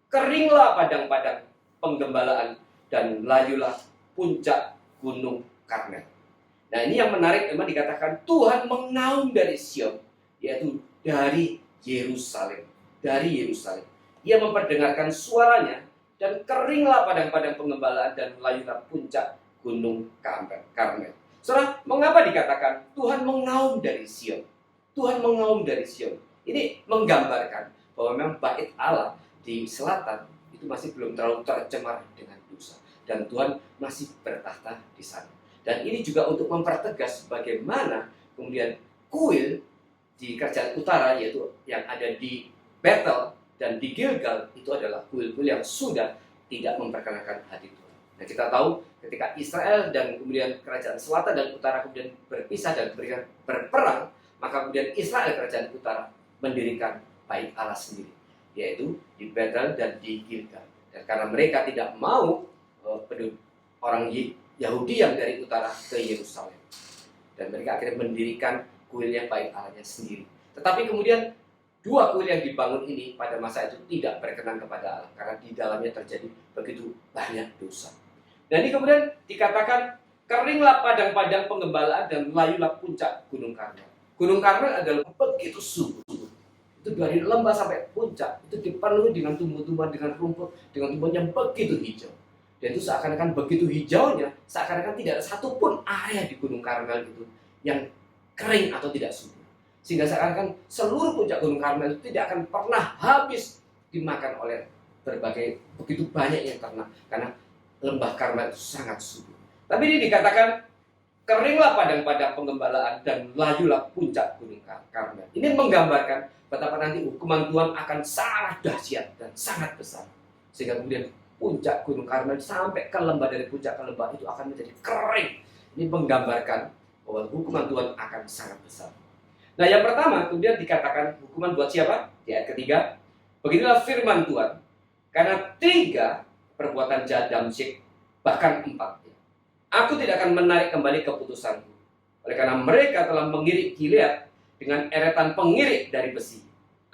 keringlah padang-padang penggembalaan dan layulah puncak gunung Karmel. Nah, ini yang menarik, memang dikatakan Tuhan mengaum dari Sion, yaitu dari Yerusalem. Dari Yerusalem. Ia memperdengarkan suaranya dan keringlah padang-padang penggembalaan dan layulah puncak gunung Karmel. Saudara, mengapa dikatakan Tuhan mengaum dari Sion? Tuhan mengaum dari Sion. Ini menggambarkan bahwa memang bait Allah di selatan itu masih belum terlalu tercemar dengan dosa, dan Tuhan masih bertahta di sana. Dan ini juga untuk mempertegas bagaimana kemudian kuil di kerajaan utara, yaitu yang ada di Betel dan di Gilgal, itu adalah kuil-kuil yang sudah tidak memperkenalkan hati Tuhan. Nah, kita tahu ketika Israel dan kemudian kerajaan selatan dan utara kemudian berpisah dan berperang, maka kemudian Israel kerajaan utara mendirikan bait Allah sendiri, yaitu di Betel dan di Gilgal. Dan karena mereka tidak mau orang Yahudi yang dari utara ke Yerusalem, dan mereka akhirnya mendirikan kuilnya bait Allahnya sendiri. Tetapi kemudian 2 kuil yang dibangun ini pada masa itu tidak berkenan kepada Allah, karena di dalamnya terjadi begitu banyak dosa. Dan ini kemudian dikatakan keringlah padang-padang penggembalaan dan layulah puncak gunung Karmel. Gunung Karmel adalah begitu subur. Itu dari lembah sampai puncak, itu dipenuhi dengan tumbuh-tumbuhan, dengan rumput, dengan tumbuhan yang begitu hijau. Dan itu seakan-akan begitu hijaunya, seakan-akan tidak ada satupun area di Gunung Karmel itu yang kering atau tidak subur. Sehingga seakan-akan seluruh puncak Gunung Karmel itu tidak akan pernah habis dimakan oleh berbagai begitu banyak yang ternak, karena lembah Karmel itu sangat subur. Tapi ini dikatakan keringlah padang-padang penggembalaan dan layulah puncak gunung Karmel. Ini menggambarkan betapa nanti hukuman Tuhan akan sangat dahsyat dan sangat besar. Sehingga kemudian puncak gunung Karmel sampai ke lembah, dari puncak ke lembah itu akan menjadi kering. Ini menggambarkan bahwa hukuman Tuhan akan sangat besar. Nah, yang pertama kemudian dikatakan hukuman buat siapa? Di ayat ketiga, beginilah firman Tuhan, karena 3 perbuatan jahat Damsyik, bahkan 4, aku tidak akan menarik kembali keputusanku. Oleh karena mereka telah mengirik Gilead dengan eretan pengirik dari besi.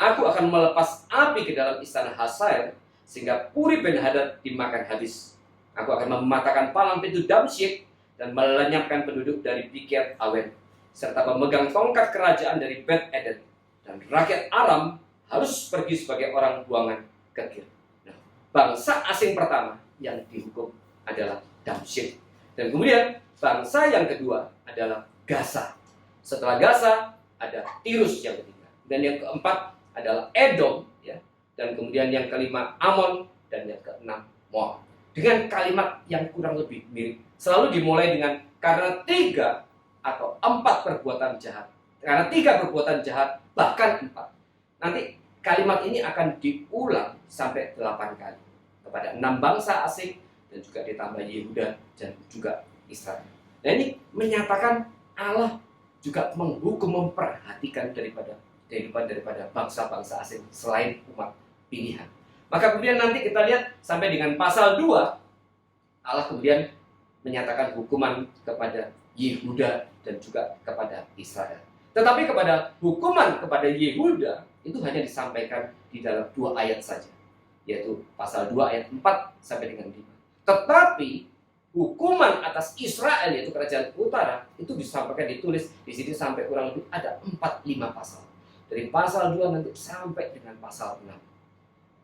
Aku akan melepas api ke dalam istana Hazael, sehingga Puri Ben-Hadad dimakan habis. Aku akan mematahkan palang pintu Damsyik dan melenyapkan penduduk dari Bukit Awen, serta pemegang tongkat kerajaan dari Bet Eden. Dan rakyat Aram harus pergi sebagai orang buangan ke Kir. Nah, bangsa asing pertama yang dihukum adalah Damsyik. Dan kemudian bangsa yang kedua adalah Gaza. Setelah Gaza ada Tirus yang ketiga. Dan yang keempat adalah Edom, ya. Dan kemudian yang kelima Amon, dan yang keenam Moab. Dengan kalimat yang kurang lebih mirip. Selalu dimulai dengan karena 3 atau 4 perbuatan jahat. Karena 3 perbuatan jahat, bahkan 4. Nanti kalimat ini akan diulang sampai 8 kali kepada 6 bangsa asing, dan juga ditambah Yehuda dan juga Israel. Nah, ini menyatakan Allah juga menghukum, memperhatikan daripada kehidupan daripada bangsa-bangsa asing selain umat pilihan. Maka kemudian nanti kita lihat sampai dengan pasal 2, Allah kemudian menyatakan hukuman kepada Yehuda dan juga kepada Israel. Tetapi kepada hukuman kepada Yehuda itu hanya disampaikan di dalam 2 ayat saja, yaitu pasal 2 ayat 4 sampai dengan 5. Tetapi hukuman atas Israel, yaitu kerajaan utara, itu disampaikan, ditulis di sini sampai kurang lebih ada 4-5 pasal. Dari pasal 2 nanti sampai dengan pasal 6.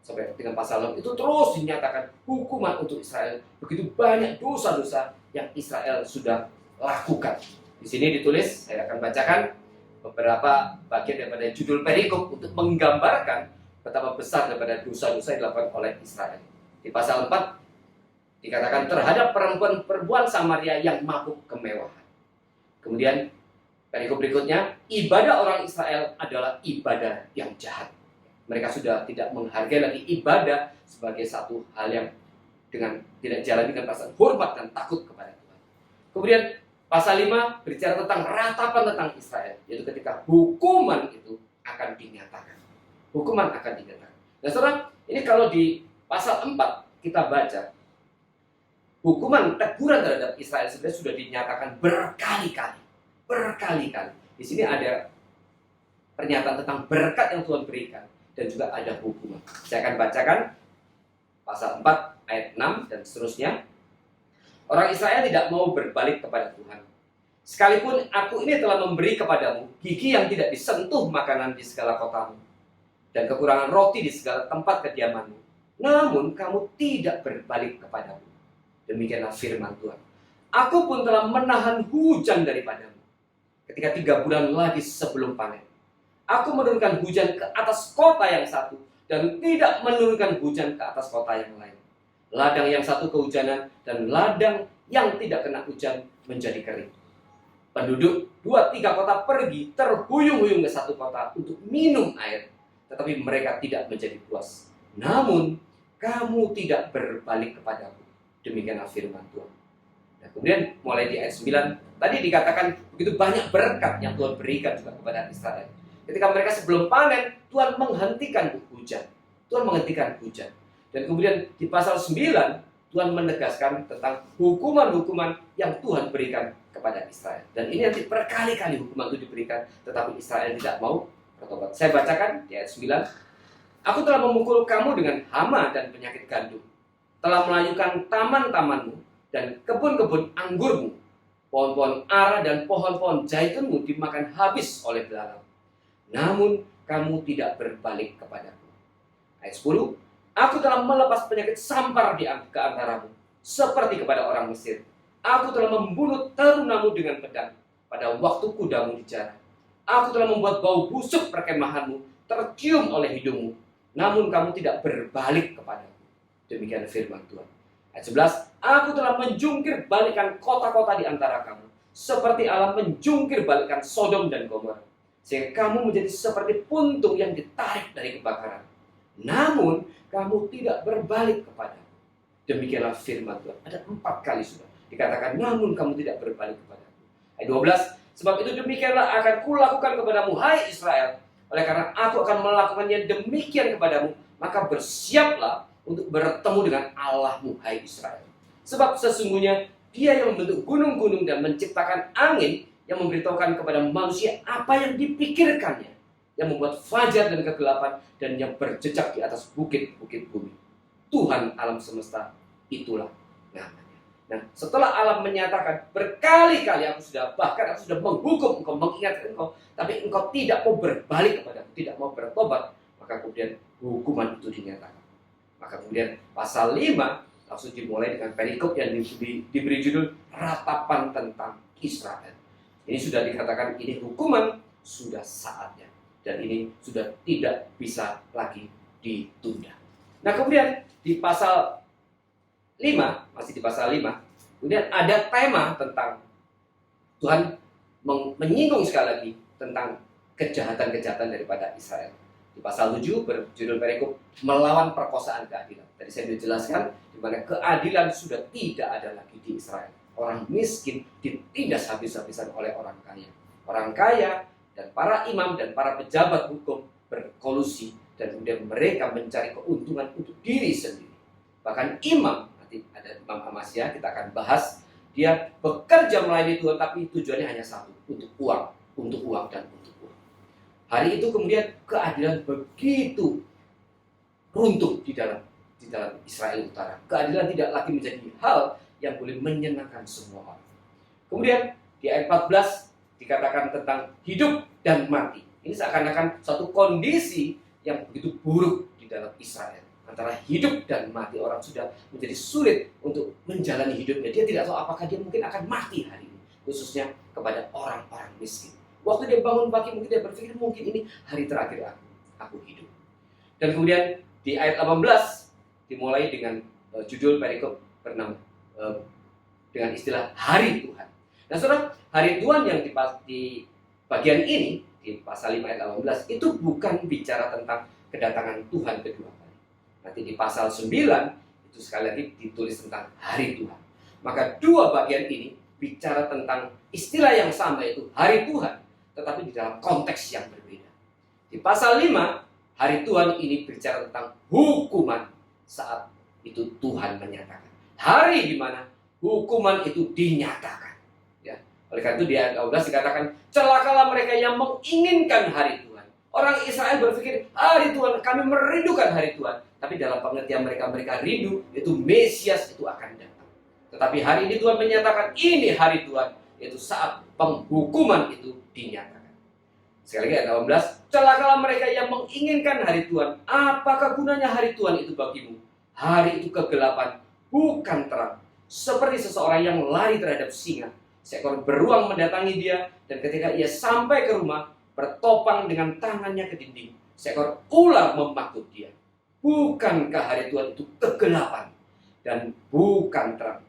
Sampai dengan pasal 6 itu terus dinyatakan hukuman untuk Israel. Begitu banyak dosa-dosa yang Israel sudah lakukan. Di sini ditulis, saya akan bacakan beberapa bagian daripada judul perikop untuk menggambarkan betapa besar daripada dosa-dosa yang dilakukan oleh Israel. Di pasal 4 dikatakan terhadap perempuan Samaria yang mabuk kemewahan. Kemudian perikop berikutnya, ibadah orang Israel adalah ibadah yang jahat. Mereka sudah tidak menghargai lagi ibadah sebagai satu hal yang tidak jalan dengan perasaan hormat dan takut kepada Tuhan. Kemudian pasal 5 berbicara tentang ratapan tentang Israel, yaitu ketika hukuman itu akan dinyatakan. Hukuman akan dinyatakan. Nah, saudara, ini kalau di pasal 4 kita baca, hukuman teguran terhadap Israel sebenarnya sudah dinyatakan berkali-kali. Berkali-kali. Di sini ada pernyataan tentang berkat yang Tuhan berikan, dan juga ada hukuman. Saya akan bacakan pasal 4 ayat 6 dan seterusnya. Orang Israel tidak mau berbalik kepada Tuhan. Sekalipun aku ini telah memberi kepadamu gigi yang tidak disentuh makanan di segala kotamu, dan kekurangan roti di segala tempat kediamanmu, namun kamu tidak berbalik kepadamu. Demikianlah firman Tuhan. Aku pun telah menahan hujan daripadamu ketika 3 bulan lagi sebelum panen. Aku menurunkan hujan ke atas kota yang satu dan tidak menurunkan hujan ke atas kota yang lain. Ladang yang satu kehujanan dan ladang yang tidak kena hujan menjadi kering. Penduduk 2-3 kota pergi terhuyung-huyung ke satu kota untuk minum air, tetapi mereka tidak menjadi puas. Namun kamu tidak berbalik kepadaku. Demikianlah firman Tuhan. Nah, kemudian mulai di ayat 9 tadi dikatakan begitu banyak berkat yang Tuhan berikan juga kepada Israel. Ketika mereka sebelum panen, Tuhan menghentikan hujan. Tuhan menghentikan hujan. Dan kemudian di pasal 9 Tuhan menegaskan tentang hukuman-hukuman yang Tuhan berikan kepada Israel. Dan ini nanti berkali-kali hukuman itu diberikan, tetapi Israel tidak mau bertobat. Saya bacakan di ayat 9. Aku telah memukul kamu dengan hama dan penyakit gandum, telah melayukan taman-tamanmu dan kebun-kebun anggurmu, pohon-pohon ara dan pohon-pohon zaitunmu dimakan habis oleh belalang. Namun kamu tidak berbalik kepadaku. Ayat 10. Aku telah melepas penyakit sampar ke antaramu, seperti kepada orang Mesir. Aku telah membunuh tarunamu dengan pedang pada waktu kudamu dijarah. Aku telah membuat bau busuk perkemahanmu tercium oleh hidungmu, namun kamu tidak berbalik kepadaku. Demikian firman Tuhan. Ayat 11. Aku telah menjungkir balikan kota-kota di antara kamu, seperti Allah menjungkir balikkan Sodom dan Gomora, sehingga kamu menjadi seperti puntung yang ditarik dari kebakaran. Namun kamu tidak berbalik kepada. Demikianlah firman Tuhan. Ada 4 kali sudah dikatakan, namun kamu tidak berbalik kepada. Ayat 12, sebab itu demikianlah akan kulakukan kepadamu, hai Israel. Oleh karena aku akan melakukannya demikian kepadamu, maka bersiaplah untuk bertemu dengan Allahmu, hai Israel. Sebab sesungguhnya Dia yang membentuk gunung-gunung dan menciptakan angin, yang memberitahukan kepada manusia apa yang dipikirkannya, yang membuat fajar dan kegelapan, dan yang berjejak di atas bukit-bukit bumi. Tuhan alam semesta, itulah namanya. Nah, setelah Allah menyatakan berkali-kali, aku sudah menghukum engkau, mengingatkan engkau, tapi engkau tidak mau berbalik kepadaku, tidak mau bertobat, maka kemudian hukuman itu dinyatakan. Maka kemudian pasal 5 langsung dimulai dengan perikop yang diberi judul ratapan tentang Israel. Ini sudah dikatakan ini hukuman sudah saatnya, dan ini sudah tidak bisa lagi ditunda. Nah, kemudian di pasal 5, masih di pasal 5, kemudian ada tema tentang Tuhan menyinggung sekali lagi tentang kejahatan-kejahatan daripada Israel. Di pasal 7 berjudul perikop melawan perkosaan keadilan. Tadi saya sudah jelaskan di mana keadilan sudah tidak ada lagi di Israel. Orang miskin ditindas habis-habisan oleh orang kaya. Orang kaya dan para imam dan para pejabat hukum berkolusi, dan kemudian mereka mencari keuntungan untuk diri sendiri. Bahkan imam, nanti ada Imam Amasya, kita akan bahas, dia bekerja melayani Tuhan tapi tujuannya hanya satu, untuk uang dan untuk uang. Hari itu kemudian keadilan begitu runtuh di dalam Israel Utara. Keadilan tidak lagi menjadi hal yang boleh menyenangkan semua orang. Kemudian di ayat 14 dikatakan tentang hidup dan mati. Ini seakan-akan suatu kondisi yang begitu buruk di dalam Israel. Antara hidup dan mati, orang sudah menjadi sulit untuk menjalani hidupnya. Dia tidak tahu apakah dia mungkin akan mati hari ini, khususnya kepada orang-orang miskin. Waktu dia bangun pagi, mungkin dia berpikir mungkin ini hari terakhir aku hidup. Dan kemudian di ayat 18 dimulai dengan judul perikop bernama dengan istilah Hari Tuhan. Nah, saudara, Hari Tuhan yang di bagian ini di pasal 5 ayat 18 itu bukan bicara tentang kedatangan Tuhan kedua kali. Nanti di pasal 9 itu sekali lagi ditulis tentang Hari Tuhan. Maka dua bagian ini bicara tentang istilah yang sama, yaitu Hari Tuhan, tetapi di dalam konteks yang berbeda. Di pasal 5, Hari Tuhan ini bicara tentang hukuman saat itu Tuhan menyatakan. Hari di mana hukuman itu dinyatakan. Ya. Oleh karena itu di ayat 12 dikatakan, celakalah mereka yang menginginkan hari Tuhan. Orang Israel berpikir, hari Tuhan, kami merindukan hari Tuhan. Tapi dalam pengertian mereka rindu, itu Mesias itu akan datang. Tetapi hari ini Tuhan menyatakan, ini hari Tuhan, yaitu saat penghukuman itu dinyatakan. Sekali lagi ayat 18, celakalah mereka yang menginginkan hari Tuhan. Apakah gunanya hari Tuhan itu bagimu? Hari itu kegelapan, bukan terang. Seperti seseorang yang lari terhadap singa. Seekor beruang mendatangi dia, dan ketika ia sampai ke rumah, bertopang dengan tangannya ke dinding. Seekor ular memakut dia. Bukankah hari Tuhan itu kegelapan dan bukan terang,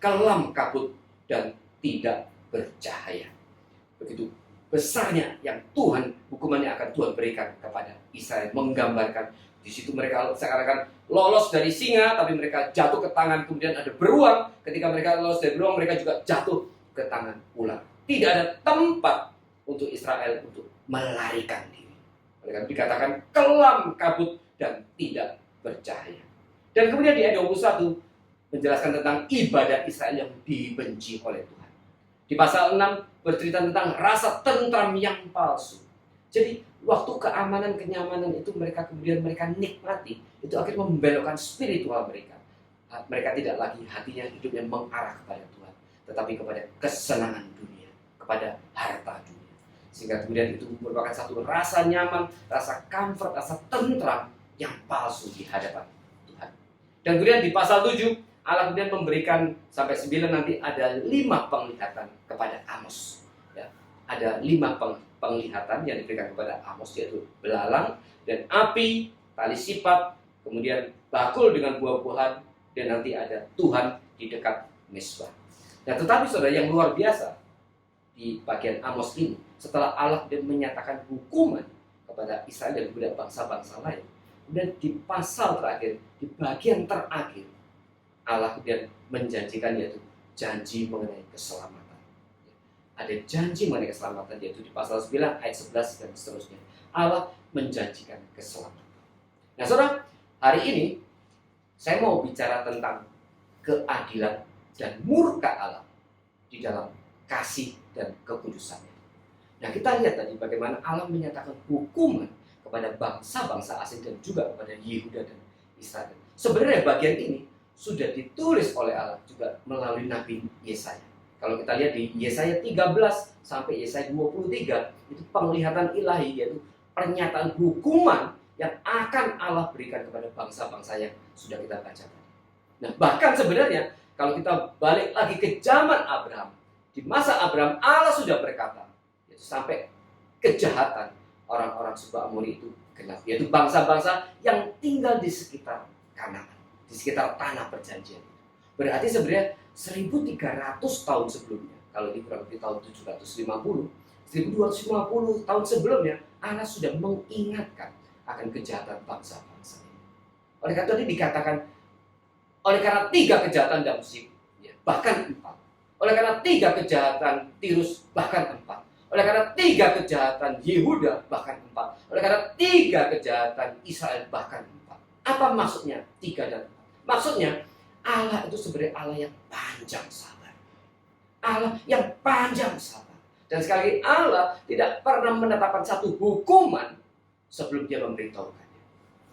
kelam kabut dan tidak bercahaya. Begitu besarnya yang Tuhan, hukumannya akan Tuhan berikan kepada Israel, menggambarkan di situ mereka seakan-akan lolos dari singa, tapi mereka jatuh ke tangan, kemudian ada beruang. Ketika mereka lolos dari beruang, mereka juga jatuh ke tangan ular. Tidak ada tempat untuk Israel untuk melarikan diri. Mereka dikatakan kelam kabut dan tidak bercahaya. Dan kemudian di ayat 21 menjelaskan tentang ibadah Israel yang dibenci oleh Tuhan. Di pasal 6 bercerita tentang rasa tentram yang palsu. Jadi waktu keamanan, kenyamanan itu mereka nikmati, itu akhirnya membelokkan spiritual mereka. Mereka tidak lagi hatinya hidupnya mengarah kepada Tuhan, tetapi kepada kesenangan dunia, kepada harta dunia. Sehingga kemudian itu merupakan satu rasa nyaman, rasa comfort, rasa tentram yang palsu di hadapan Tuhan. Dan kemudian di pasal 7 Allah kemudian memberikan sampai 9 nanti ada 5 penglihatan kepada Amos. Ya, ada 5 penglihatan yang diberikan kepada Amos, yaitu belalang dan api, tali sifat, kemudian bakul dengan buah-buahan, dan nanti ada Tuhan di dekat mezbah. Nah, tetapi saudara, yang luar biasa di bagian Amos ini, setelah Allah dia menyatakan hukuman kepada Israel dan kepada bangsa-bangsa lain, kemudian di pasal terakhir, di bagian terakhir, Allah kemudian menjanjikan, yaitu janji mengenai keselamatan. Ada janji mengenai keselamatan, yaitu di pasal 9 ayat 11 dan seterusnya. Allah menjanjikan keselamatan. Nah saudara, hari ini saya mau bicara tentang keadilan dan murka Allah di dalam kasih dan kekudusannya. Nah kita lihat tadi bagaimana Allah menyatakan hukuman kepada bangsa-bangsa asing dan juga kepada Yehuda dan Israel. Sebenarnya bagian ini sudah ditulis oleh Allah juga melalui Nabi Yesaya. Kalau kita lihat di Yesaya 13 sampai Yesaya 23, itu penglihatan ilahi, yaitu pernyataan hukuman yang akan Allah berikan kepada bangsa-bangsa yang sudah kita baca tadi. Nah bahkan sebenarnya kalau kita balik lagi ke zaman Abraham, di masa Abraham Allah sudah berkata, yaitu sampai kejahatan orang-orang suku Amori itu genap, yaitu bangsa-bangsa yang tinggal di sekitar Kanaan, di sekitar tanah perjanjian. Berarti sebenarnya 1300 tahun sebelumnya, kalau ini kurang lebih tahun 1250 tahun sebelumnya, Allah sudah mengingatkan akan kejahatan bangsa-bangsa ini. Oleh karena itu dikatakan, oleh karena 3 kejahatan Damsyik, ya, bahkan 4. Oleh karena 3 kejahatan Tirus, bahkan 4. Oleh karena 3 kejahatan Yehuda, bahkan 4. Oleh karena 3 kejahatan Israel, bahkan 4. Apa maksudnya 3 dan 4? Maksudnya Allah itu sebenarnya Allah yang panjang sabar. Allah yang panjang sabar. Dan sekali lagi Allah tidak pernah menetapkan satu hukuman sebelum dia memberitahukannya.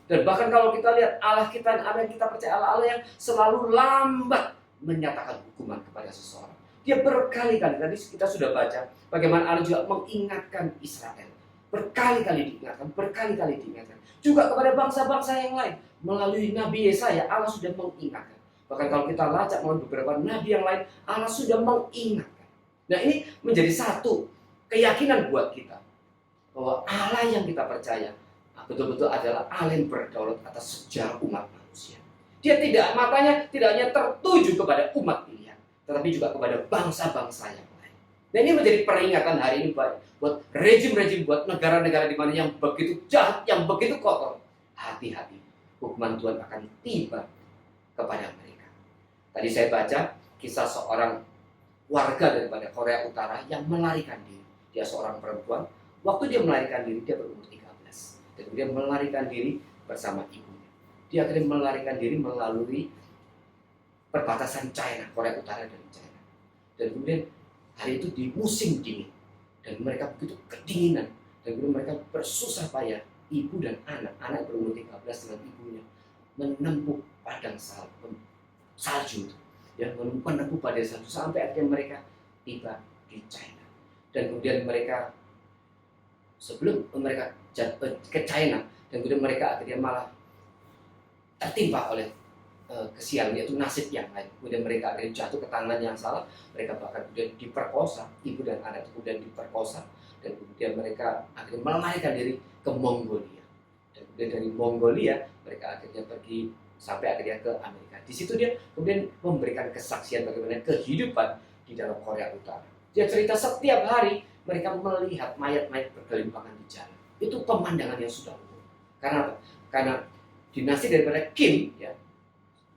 Dan bahkan kalau kita lihat Allah kita, Allah yang kita percaya, Allah yang selalu lambat menyatakan hukuman kepada seseorang. Dia berkali-kali, tadi kita sudah baca bagaimana Allah juga mengingatkan Israel. Berkali-kali diingatkan. Juga kepada bangsa-bangsa yang lain. Melalui Nabi Yesaya, Allah sudah mengingatkan. Bahkan kalau kita lacak melalui beberapa nabi yang lain, Allah sudah mengingatkan. Nah ini menjadi satu keyakinan buat kita, bahwa Allah yang kita percaya betul-betul adalah Allah yang berdaulat atas sejarah umat manusia. Dia matanya tidak hanya tertuju kepada umat pilihan, tetapi juga kepada bangsa-bangsa yang lain. Nah ini menjadi peringatan hari ini buat rejim-rejim, buat negara-negara di mana yang begitu jahat, yang begitu kotor. Hati-hati, hukuman Tuhan akan tiba kepada mereka. Tadi saya baca kisah seorang warga daripada Korea Utara yang melarikan diri. Dia seorang perempuan. Waktu dia melarikan diri, dia berumur 13. Dan dia melarikan diri bersama ibunya. Dia akhirnya melarikan diri melalui perbatasan China, Korea Utara dan China. Dan kemudian hari itu di musim dingin. Dan mereka begitu kedinginan. Dan kemudian mereka bersusah payah, ibu dan anak berumur 13 dengan ibunya, menempuh padang salju itu. Yang menempuh pada salju sampai akhirnya mereka tiba di China. Dan kemudian mereka, sebelum mereka ke China, dan kemudian mereka akhirnya malah tertimpa oleh kesialan, yaitu nasib yang lain. Kemudian mereka akhirnya jatuh ke tangan yang salah. Mereka bahkan kemudian diperkosa, ibu dan anak itu kemudian diperkosa. Dan kemudian mereka akhirnya melarikan diri ke Mongolia. Dan kemudian dari Mongolia mereka akhirnya pergi sampai akhirnya ke Amerika. Di situ dia kemudian memberikan kesaksian bagaimana kehidupan di dalam Korea Utara. Dia cerita setiap hari mereka melihat mayat-mayat bergelimpangan di jalan. Itu pemandangan yang sudah umum. Karena apa? Karena dinasti daripada Kim, ya,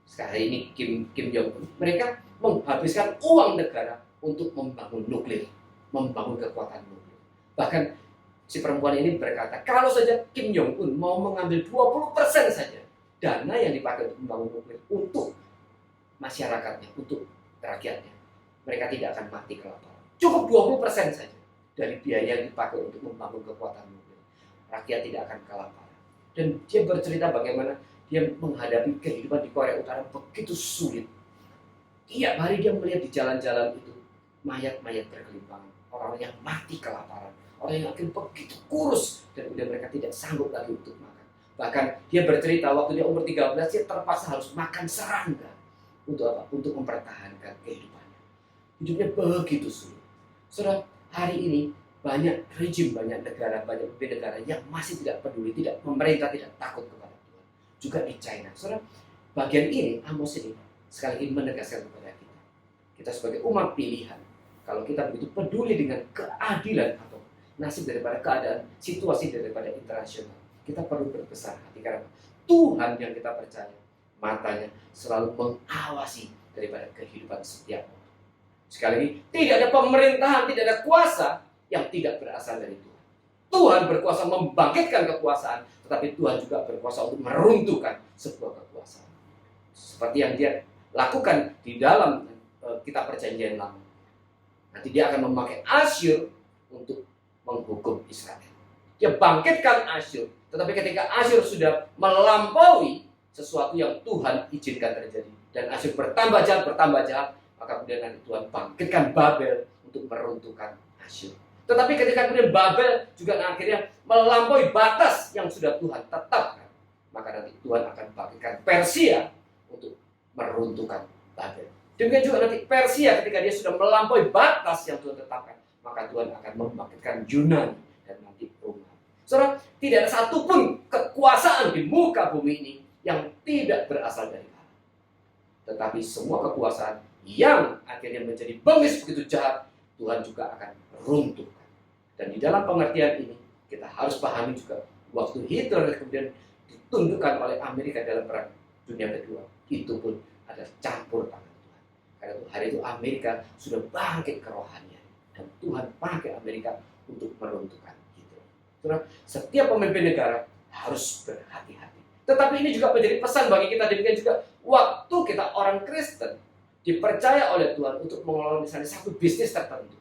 sekarang ini Kim Jong-un, mereka menghabiskan uang negara untuk membangun nuklir, membangun kekuatan nuklir. Bahkan si perempuan ini berkata, kalau saja Kim Jong-un mau mengambil 20% saja dana yang dipakai untuk membangun nuklir untuk masyarakatnya, untuk rakyatnya, mereka tidak akan mati kelaparan. Cukup 20% saja dari biaya yang dipakai untuk membangun kekuatan nuklir, rakyat tidak akan kelaparan. Dan dia bercerita bagaimana dia menghadapi kehidupan di Korea Utara begitu sulit. Tiap hari dia melihat di jalan-jalan itu mayat-mayat bergelimpangan, orang yang mati kelaparan, orang yang akhirnya begitu kurus, dan kemudian mereka tidak sanggup lagi untuk makan. Bahkan dia bercerita waktu dia umur 13, dia terpaksa harus makan serangga. Untuk apa? Untuk mempertahankan kehidupannya. Hidupnya begitu sulit. Saudara, hari ini banyak rejim, banyak negara yang masih tidak peduli, pemerintah tidak takut kepada Tuhan. Juga di China. Saudara, bagian ini, Amos ini sekali lagi menegaskan kepada kita. Kita sebagai umat pilihan, kalau kita begitu peduli dengan keadilan atau nasib daripada keadaan, situasi daripada internasional, kita perlu berbesar hati karena Tuhan yang kita percaya, matanya selalu mengawasi daripada kehidupan setiap orang. Sekali lagi, tidak ada pemerintahan, tidak ada kuasa yang tidak berasal dari Tuhan. Tuhan berkuasa membangkitkan kekuasaan, tetapi Tuhan juga berkuasa untuk meruntuhkan sebuah kekuasaan. Seperti yang dia lakukan di dalam kitab Perjanjian Lama. Nanti dia akan memakai Asyur untuk menghukum Israel. Dia bangkitkan Asyur, tetapi ketika Asyur sudah melampaui sesuatu yang Tuhan izinkan terjadi, dan Asyur bertambah jahat, maka kemudian nanti Tuhan bangkitkan Babel untuk meruntuhkan Asyur. Tetapi ketika kemudian Babel juga akhirnya melampaui batas yang sudah Tuhan tetapkan, maka nanti Tuhan akan bangkitkan Persia untuk meruntuhkan Babel. Demikian juga nanti Persia ketika dia sudah melampaui batas yang Tuhan tetapkan, maka Tuhan akan membangkitkan Yunani dan nanti Roma. Saudara, tidak ada satupun kekuasaan di muka bumi ini yang tidak berasal dari Allah. Tetapi semua kekuasaan yang akhirnya menjadi bengis begitu jahat, Tuhan juga akan runtuhkan. Dan di dalam pengertian ini, kita harus pahami juga waktu Hitler kemudian ditundukkan oleh Amerika dalam perang dunia kedua, itu pun ada campur tangan Tuhan. Karena itu hari itu Amerika sudah bangkit kerohanian, dan Tuhan pakai Amerika untuk meruntuhkan Hitler. Saudara, setiap pemimpin negara harus berhati-hati. Tetapi ini juga menjadi pesan bagi kita, demikian juga waktu kita orang Kristen dipercaya oleh Tuhan untuk mengelola misalnya satu bisnis tertentu.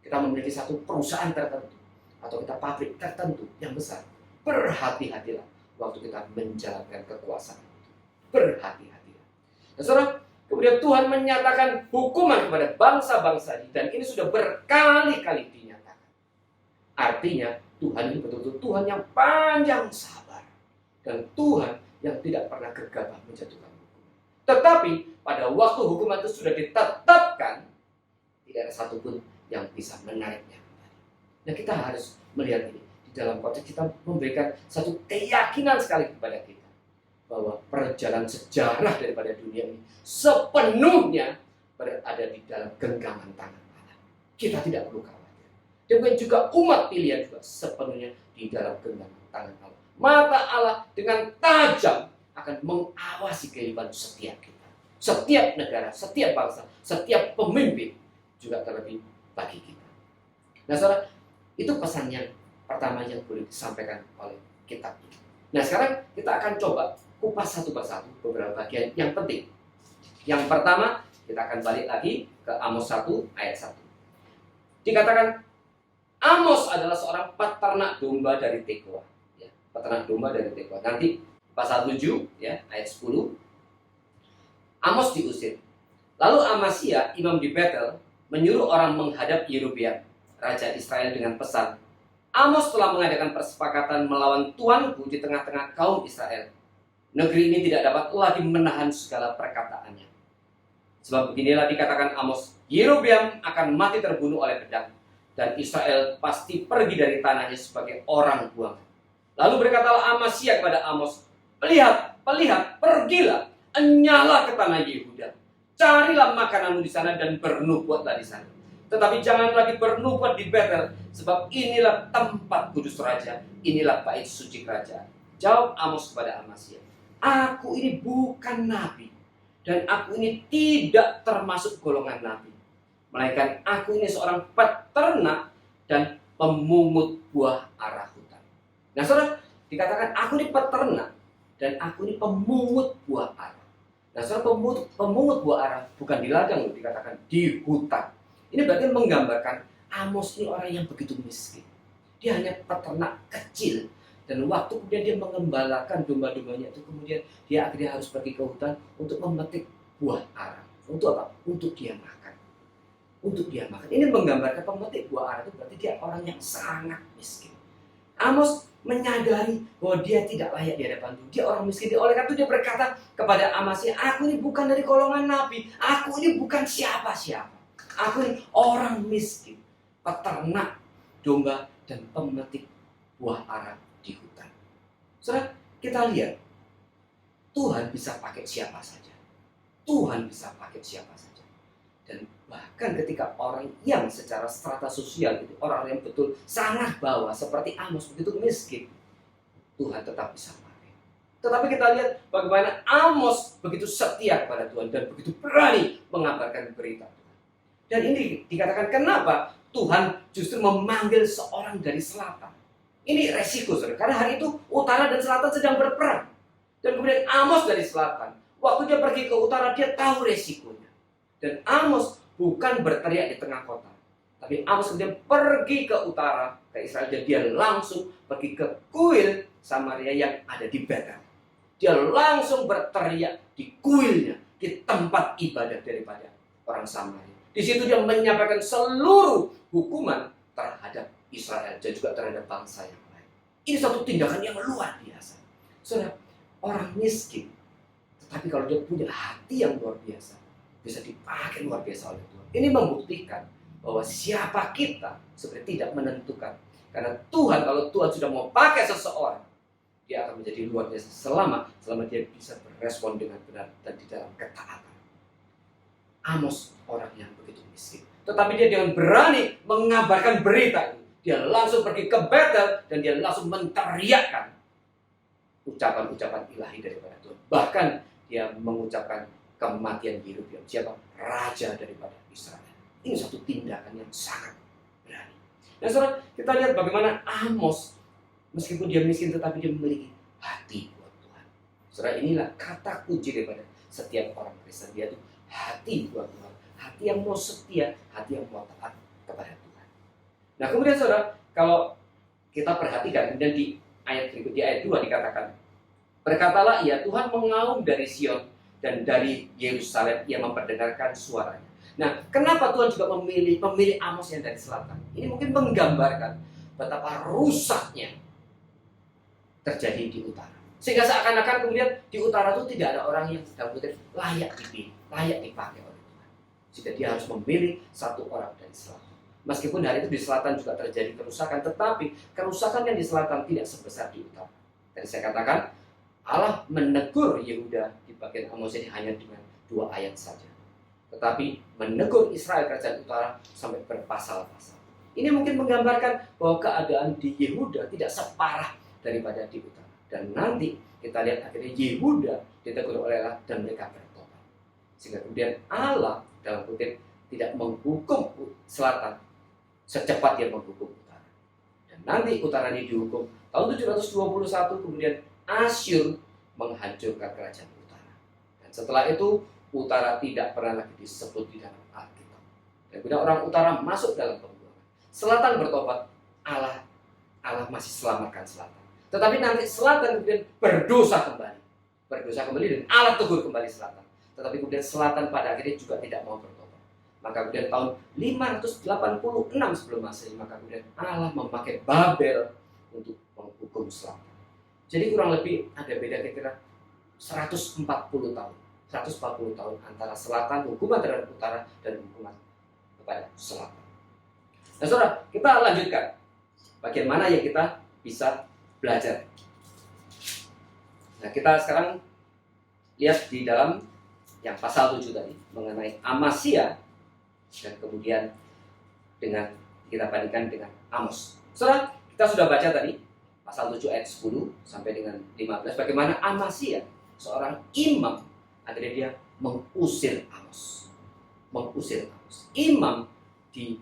Kita memiliki satu perusahaan tertentu atau kita pabrik tertentu yang besar. Berhati-hatilah waktu kita menjalankan kekuasaan itu. Berhati-hatilah. Nah, saudara, kemudian Tuhan menyatakan hukuman kepada bangsa-bangsa ini, dan ini sudah berkali-kali dinyatakan. Artinya Tuhan ini betul-betul Tuhan yang panjang sabar dan Tuhan yang tidak pernah gegabah menjatuhkan hukuman. Tetapi pada waktu hukuman itu sudah ditetapkan, tidak ada satupun yang bisa menariknya. Nah, kita harus melihat ini di dalam konteks kita memberikan satu keyakinan sekali kepada kita bahwa perjalanan sejarah daripada dunia ini sepenuhnya berada di dalam genggaman tangan Allah. Kita tidak perlu khawatir. Demikian juga umat pilihan juga sepenuhnya di dalam genggaman tangan Allah. Mata Allah dengan tajam akan mengawasi kehidupan setiap kita, setiap negara, setiap bangsa, setiap pemimpin, juga terlebih bagi kita. Nah, saudara, itu pesan yang pertama yang boleh disampaikan oleh kitab ini. Nah, sekarang kita akan coba kupas satu persatu beberapa bagian yang penting. Yang pertama, kita akan balik lagi ke Amos 1 ayat 1. Dikatakan Amos adalah seorang peternak domba dari Tekoa. Ya, peternak domba dari Tekoa. Nanti pasal 7 ya, ayat 10. Amos diusir. Lalu Amasya, imam di Betel, menyuruh orang menghadap Yerobeam, raja Israel, dengan pesan, Amos telah mengadakan persepakatan melawan tuanku di tengah-tengah kaum Israel. Negeri ini tidak dapat lagi menahan segala perkataannya. Sebab beginilah dikatakan Amos, Yerobeam akan mati terbunuh oleh pedang, dan Israel pasti pergi dari tanahnya sebagai orang buangan. Lalu berkatalah Amasya kepada Amos, Lihat, pergilah, enyalah ke tanah Yehuda. Carilah makananmu di sana dan bernubuatlah di sana. Tetapi jangan lagi bernubuat di Betel, sebab inilah tempat kudus raja, inilah bait suci kerajaan. Jawab Amos kepada Amasya, Aku ini bukan nabi, dan aku ini tidak termasuk golongan nabi. Melainkan aku ini seorang peternak dan pemungut buah ara hutan. Nah, saudara, dikatakan aku ini peternak dan aku ini pemungut buah ara. Nah, saudara, pemungut buah ara bukan di ladang, dikatakan di hutan. Ini berarti menggambarkan Amos ini orang yang begitu miskin. Dia hanya peternak kecil, dan waktu kemudian dia mengembalakan domba-dombanya itu, kemudian dia akhirnya harus pergi ke hutan untuk memetik buah ara. Untuk apa? Untuk dia makan. Untuk dia makan. Ini menggambarkan pemetik buah ara itu berarti dia orang yang sangat miskin. Amos menyadari bahwa dia tidak layak di hadapan Tuhan. Dia orang miskin. Oleh karena itu dia berkata kepada Amasya, Aku ini bukan dari golongan nabi. Aku ini bukan siapa-siapa. Aku ini orang miskin, peternak domba dan pemetik buah ara di hutan. Saudara, kita lihat Tuhan bisa pakai siapa saja. Tuhan bisa pakai siapa saja. Dan Bahkan ketika orang yang secara strata sosial, gitu, orang yang betul sangat bawah seperti Amos begitu miskin, Tuhan tetap bisa pakai. Tetapi kita lihat bagaimana Amos begitu setia kepada Tuhan dan begitu berani mengabarkan berita Tuhan. Dan ini dikatakan kenapa Tuhan justru memanggil seorang dari selatan. Ini resiko, saudara. Karena hari itu utara dan selatan sedang berperang. Dan kemudian Amos dari selatan. Waktu dia pergi ke utara, dia tahu resikonya. Dan Amos bukan berteriak di tengah kota. Tapi Amos kemudian pergi ke utara, ke Israel. Dan dia langsung pergi ke kuil Samaria yang ada di Betel. Dia langsung berteriak di kuilnya, di tempat ibadah daripada orang Samaria. Di situ dia menyampaikan seluruh hukuman terhadap Israel dan juga terhadap bangsa yang lain. Ini satu tindakan yang luar biasa. Saudara, orang miskin, tetapi kalau dia punya hati yang luar biasa, bisa dipakai luar biasa oleh Tuhan. Ini membuktikan bahwa siapa kita sebenarnya tidak menentukan. Karena Tuhan, kalau Tuhan sudah mau pakai seseorang, dia akan menjadi luar biasa selama dia bisa berespon dengan benar dan di dalam ketaatan. Amos orang yang begitu miskin, tetapi dia dengan berani mengabarkan berita itu. Dia langsung pergi ke Betel dan dia langsung menteriakkan ucapan-ucapan ilahi daripada Tuhan. Bahkan dia mengucapkan kematian Yerobeam, siapa? Raja daripada Israel. Ini satu tindakan yang sangat berani. Nah, saudara, kita lihat bagaimana Amos, meskipun dia miskin tetapi dia memiliki hati buat Tuhan. Saudara, inilah kata kunci daripada setiap orang Kristen, dia itu hati buat Tuhan, hati yang mau setia, hati yang mau taat kepada Tuhan. Nah, kemudian saudara, kalau kita perhatikan dan di ayat berikut, di ayat 2 dikatakan, berkatalah ia, Tuhan mengaum dari Sion dan dari Yerusalem, ia memperdengarkan suaranya. Nah, kenapa Tuhan juga memilih Amos yang dari selatan? Ini mungkin menggambarkan betapa rusaknya terjadi di utara. Sehingga seakan-akan kemudian di utara itu tidak ada orang yang sedang layak dipilih, layak dipakai oleh Tuhan. Sehingga dia harus memilih satu orang dari selatan. Meskipun hari itu di selatan juga terjadi kerusakan, tetapi kerusakan yang di selatan tidak sebesar di utara. Dan saya katakan, Allah menegur Yehuda di bagian Amos ini hanya dengan 2 ayat saja. Tetapi menegur Israel kerajaan utara sampai berpasal-pasal. Ini mungkin menggambarkan bahwa keadaan di Yehuda tidak separah daripada di utara. Dan nanti kita lihat akhirnya Yehuda ditegur oleh Allah dan mereka bertobat. Sehingga kemudian Allah dalam kutip tidak menghukum selatan secepat dia menghukum utara. Dan nanti utara ini dihukum tahun 721, kemudian Asyur menghancurkan kerajaan utara. Dan setelah itu utara tidak pernah lagi disebut di dalam Alkitab. Dan kemudian orang utara masuk dalam pembuangan. Selatan bertobat, Allah masih selamatkan selatan. Tetapi nanti selatan kemudian berdosa kembali dan Allah tegur kembali selatan. Tetapi kemudian selatan pada akhirnya juga tidak mau bertobat. Maka kemudian tahun 586 sebelum Masehi, maka kemudian Allah memakai Babel untuk menghukum selatan. Jadi kurang lebih ada beda kira-kira 140 tahun. 140 tahun antara selatan, hukuman terhadap utara, dan hukuman kepada selatan. Nah, saudara, kita lanjutkan. Bagaimana yang kita bisa belajar. Nah, kita sekarang lihat di dalam yang pasal 7 tadi mengenai Amasya dan kemudian dengan kita bandingkan dengan Amos. Saudara, kita sudah baca tadi pasal 7 ayat 10 sampai dengan 15 bagaimana Amasya, seorang imam, akhirnya dia mengusir Amos. Imam di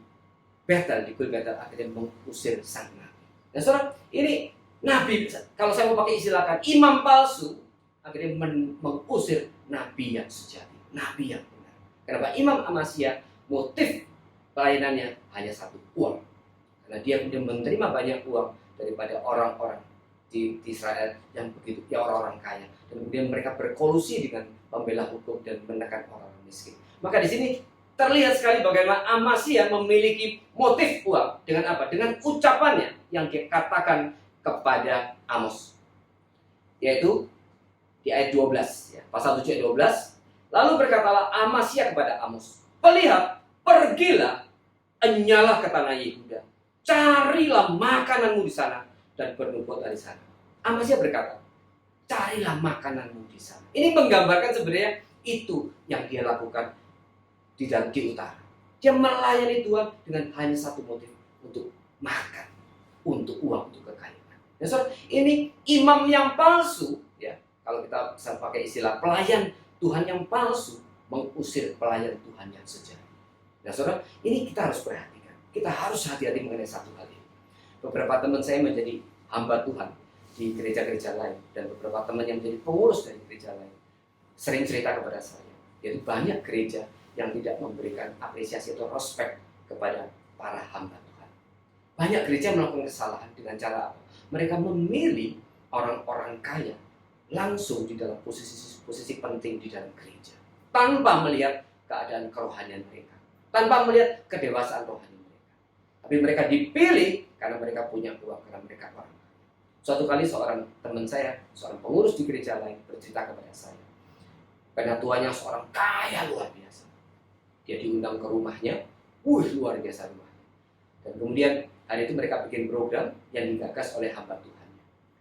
Betel, di kuil Betel, akhirnya mengusir sang nabi. Dan saudara, ini nabi, kalau saya mau pakai istilahkan, imam palsu akhirnya mengusir nabi yang sejati, nabi yang benar. Kenapa? Imam Amasya, motif pelayanannya hanya satu, uang. Karena dia kemudian menerima banyak uang daripada orang-orang di Israel yang begitu, ya orang-orang kaya. Dan kemudian mereka berkolusi dengan pembela hukum dan menekan orang miskin. Maka di sini terlihat sekali bagaimana Amasya memiliki motif uang. Dengan apa? Dengan ucapannya yang dia katakan kepada Amos. Yaitu di ayat 12, ya, pasal 7 ayat 12. Lalu berkatalah Amasya kepada Amos, pergilah, enyalah ke tanah Yehuda. Carilah makananmu di sana dan bernubuat dari sana. Amasya berkata, carilah makananmu di sana. Ini menggambarkan sebenarnya itu yang dia lakukan di utara. Dia melayani Tuhan dengan hanya satu motif, untuk makan, untuk uang, untuk kekayaan. Dan saudara, ini imam yang palsu, ya. Kalau kita bisa pakai istilah pelayan Tuhan yang palsu, mengusir pelayan Tuhan yang sejati. Nah saudara, ini kita harus perhatikan. Kita harus hati-hati mengenai satu hal ini. Beberapa teman saya menjadi hamba Tuhan di gereja-gereja lain, dan beberapa teman yang menjadi pengurus dari gereja lain sering cerita kepada saya, yaitu banyak gereja yang tidak memberikan apresiasi atau respect kepada para hamba Tuhan. Banyak gereja melakukan kesalahan dengan cara apa? Mereka memilih orang-orang kaya langsung di dalam posisi penting di dalam gereja, tanpa melihat keadaan kerohanian mereka, tanpa melihat kedewasaan rohani mereka. Tapi mereka dipilih karena mereka punya uang, karena mereka orang. Suatu kali seorang teman saya, seorang pengurus di gereja lain, bercerita kepada saya, penatua seorang kaya luar biasa. Dia diundang ke rumahnya, luar biasa rumahnya. Dan kemudian hari itu mereka bikin program yang digagas oleh hamba Tuhan.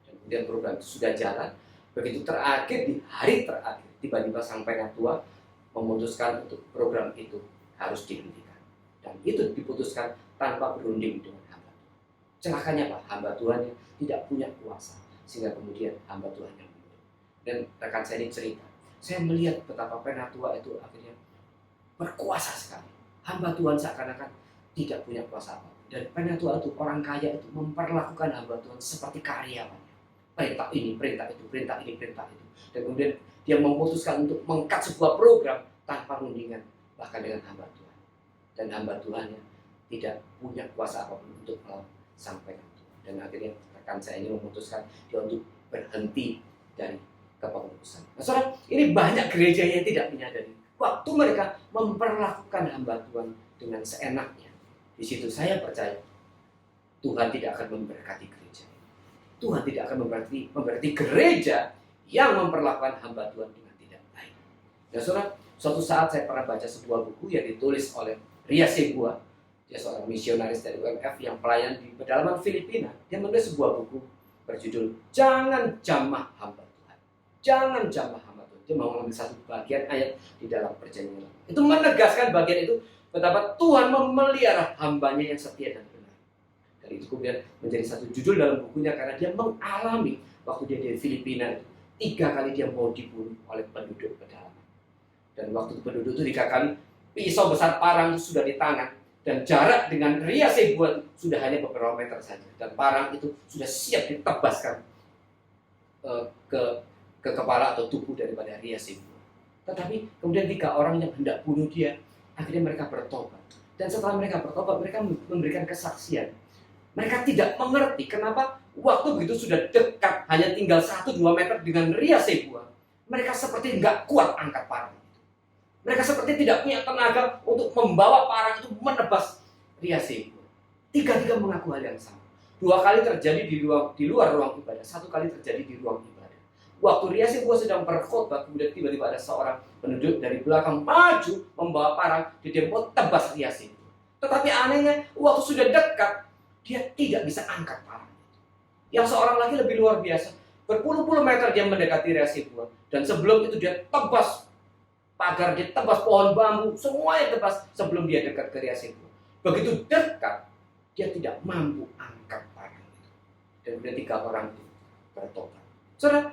Dan kemudian program itu sudah jalan. Begitu terakhir, di hari terakhir, tiba-tiba sang penatua memutuskan untuk program itu harus dihentikan. Dan itu diputuskan tanpa berunding dengan hamba Tuhan. Celakanya Pak, hamba Tuhan yang tidak punya kuasa, sehingga kemudian hamba Tuhan yang mundur. Dan rekan saya ini cerita, saya melihat betapa penatua itu akhirnya berkuasa sekali. Hamba Tuhan seakan-akan tidak punya kuasa apa. Dan penatua itu, orang kaya itu, memperlakukan hamba Tuhan seperti karyawannya. Perintah ini, perintah itu, perintah ini, perintah itu. Dan kemudian dia memutuskan untuk mengkat sebuah program tanpa rundingan, bahkan dengan hamba Tuhan. Dan hamba Tuhannya tidak punya kuasa apapun untuk sampai Tuhan. Dan akhirnya rekan saya ini memutuskan dia untuk berhenti dari kepengurusan. Nah saudara, ini banyak gereja yang tidak menyadari waktu mereka memperlakukan hamba Tuhan dengan seenaknya. Di situ saya percaya Tuhan tidak akan memberkati gereja. Tuhan tidak akan memberkati gereja yang memperlakukan hamba Tuhan dengan tidak baik. Dan saudara, suatu saat saya pernah baca sebuah buku yang ditulis oleh Ria Segua. Dia seorang misionaris dari UMF yang pelayan di pedalaman Filipina. Dia menulis sebuah buku berjudul Jangan Jamah Hamba Tuhan. Jangan jamah hamba Tuhan. Dia mau mengambil satu bagian ayat di dalam perjanjian lama. Itu menegaskan bagian itu betapa Tuhan memelihara hambanya yang setia dan benar. Dan itu kemudian menjadi satu judul dalam bukunya karena dia mengalami waktu dia di Filipina itu 3 kali dia mau dibunuh oleh penduduk pedalaman. Dan waktu penduduk itu 3 kali pisau besar parang itu sudah di tangan. Dan jarak dengan Ria Segua sudah hanya beberapa meter saja. Dan parang itu sudah siap ditebaskan ke kepala atau tubuh daripada Ria Segua. Tetapi kemudian 3 orang yang hendak bunuh dia, akhirnya mereka bertobat. Dan setelah mereka bertobat, mereka memberikan kesaksian. Mereka tidak mengerti kenapa waktu begitu sudah dekat, hanya tinggal 1-2 meter dengan Ria Segua, mereka seperti nggak kuat angkat parang. Mereka seperti tidak punya tenaga untuk membawa parang itu menebas Ria Segua. 3 mengaku hal yang sama. 2 kali terjadi di luar ruang ibadah. 1 kali terjadi di ruang ibadah. Waktu Ria Segua sedang berkhotbah, kemudian tiba-tiba ada seorang penduduk dari belakang maju membawa parang, dia mau tebas Ria Segua. Tetapi anehnya, waktu sudah dekat, dia tidak bisa angkat parang. Yang seorang lagi lebih luar biasa. Berpuluh-puluh meter dia mendekati Ria Segua. Dan sebelum itu dia tebas pagar, dia tebas pohon bambu, semuanya tebas sebelum dia dekat ke Ria Segua. Begitu dekat, dia tidak mampu angkat parang itu. Dan kemudian 3 orang itu bertobat. Saudara,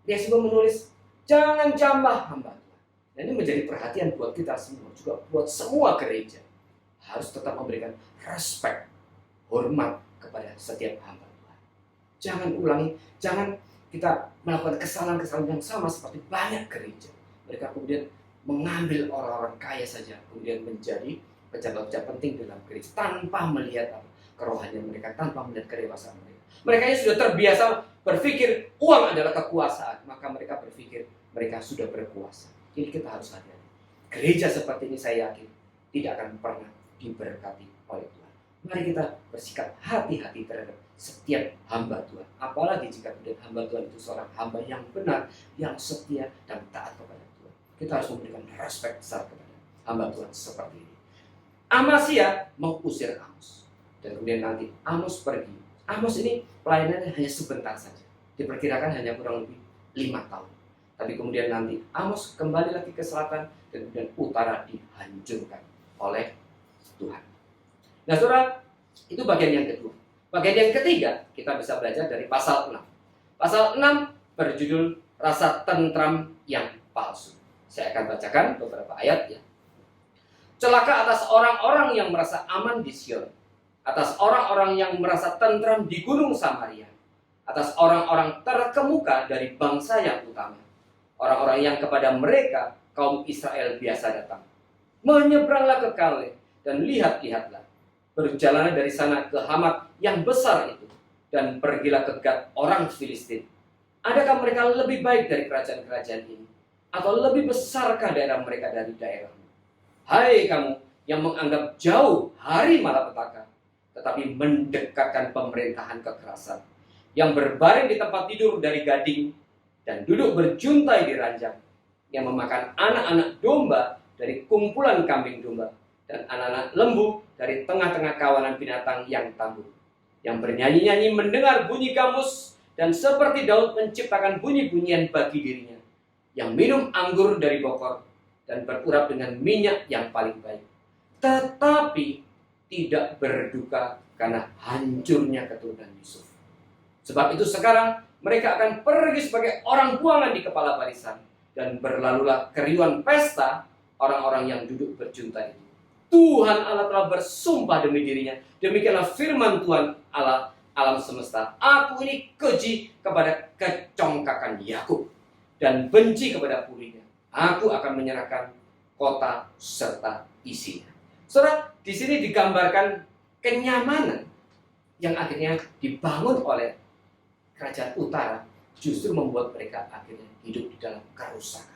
Ria Segua menulis, jangan jamah hamba Tuhan. Dan ini menjadi perhatian buat kita semua, juga buat semua gereja. Harus tetap memberikan respect, hormat kepada setiap hamba Tuhan. Jangan ulangi, jangan kita melakukan kesalahan-kesalahan yang sama seperti banyak gereja. Mereka kemudian mengambil orang-orang kaya saja, kemudian menjadi pejabat-pejabat penting dalam gereja tanpa melihat kerohanian mereka, tanpa melihat kedewasaan mereka. Mereka yang sudah terbiasa berpikir uang adalah kekuasaan, maka mereka berpikir mereka sudah berkuasa. Jadi kita harus hati-hati. Gereja seperti ini saya yakin tidak akan pernah diberkati oleh Tuhan. Mari kita bersikap hati-hati terhadap setiap hamba Tuhan. Apalagi jika kemudian hamba Tuhan itu seorang hamba yang benar, yang setia dan taat kepada Tuhan. Kita harus memberikan respect besar kepada hamba Tuhan seperti ini. Amasya mengusir Amos. Dan kemudian nanti Amos pergi. Amos ini pelayanannya hanya sebentar saja. Diperkirakan hanya kurang lebih 5 tahun. Tapi kemudian nanti Amos kembali lagi ke selatan dan kemudian utara dihancurkan oleh Tuhan. Nah saudara, itu bagian yang kedua. Bagian yang ketiga, kita bisa belajar dari pasal 6. Pasal 6 berjudul rasa tentram yang palsu. Saya akan bacakan beberapa ayat ya. Celaka atas orang-orang yang merasa aman di Sion, atas orang-orang yang merasa tentram di Gunung Samaria, atas orang-orang terkemuka dari bangsa yang utama, orang-orang yang kepada mereka kaum Israel biasa datang. Menyeberanglah ke Kale dan lihat-lihatlah. Berjalanlah dari sana ke Hamat yang besar itu, dan pergilah ke Gad orang Filistin. Adakah mereka lebih baik dari kerajaan-kerajaan ini? Atau lebih besarkah daerah mereka dari daerahmu? Hai kamu yang menganggap jauh hari malapetaka, tetapi mendekatkan pemerintahan kekerasan, yang berbaring di tempat tidur dari gading, dan duduk berjuntai di ranjang, yang memakan anak-anak domba dari kumpulan kambing domba, dan anak-anak lembu dari tengah-tengah kawanan binatang yang tangguh, yang bernyanyi-nyanyi mendengar bunyi gamus, dan seperti Daud menciptakan bunyi-bunyian bagi dirinya, yang minum anggur dari bokor, dan berurap dengan minyak yang paling baik, tetapi tidak berduka karena hancurnya keturunan Yusuf. Sebab itu sekarang mereka akan pergi sebagai orang buangan di kepala barisan, dan berlalulah keriuhan pesta orang-orang yang duduk berjunta itu. Tuhan Allah telah bersumpah demi dirinya, demikianlah firman Tuhan Allah alam semesta. Aku ini keji kepada kecongkakan Yakub dan benci kepada purinya. Aku akan menyerahkan kota serta isinya. Saudara, di sini digambarkan kenyamanan yang akhirnya dibangun oleh kerajaan utara justru membuat mereka akhirnya hidup di dalam kerusakan.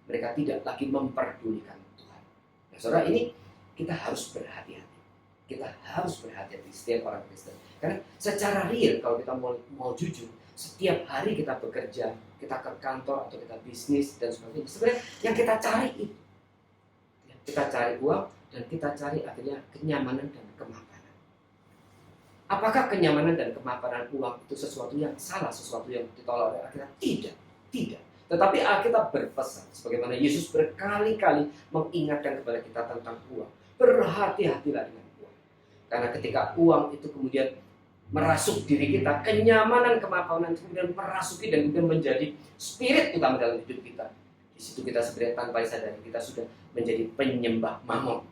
Mereka tidak lagi memperdulikan Tuhan. Nah, saudara, ini kita harus berhati-hati. Kita harus berhati-hati setiap orang Kristen. Karena secara real, kalau kita mau jujur, setiap hari kita bekerja, kita ke kantor atau kita bisnis dan sebagainya, sebenarnya yang kita cari itu, kita cari uang dan kita cari akhirnya kenyamanan dan kemapanan. Apakah kenyamanan dan kemapanan uang itu sesuatu yang salah, sesuatu yang ditolak oleh Alkitab? Tidak. Tetapi Alkitab berpesan, sebagaimana Yesus berkali-kali mengingatkan kepada kita tentang uang. Berhati-hatilah dengan uang. Karena ketika uang itu kemudian merasuk diri kita, kenyamanan, kemapanan kemudian merasuki dan kemudian menjadi spirit utama dalam hidup kita. Di situ kita sebenarnya tanpa sadari kita sudah menjadi penyembah mamon.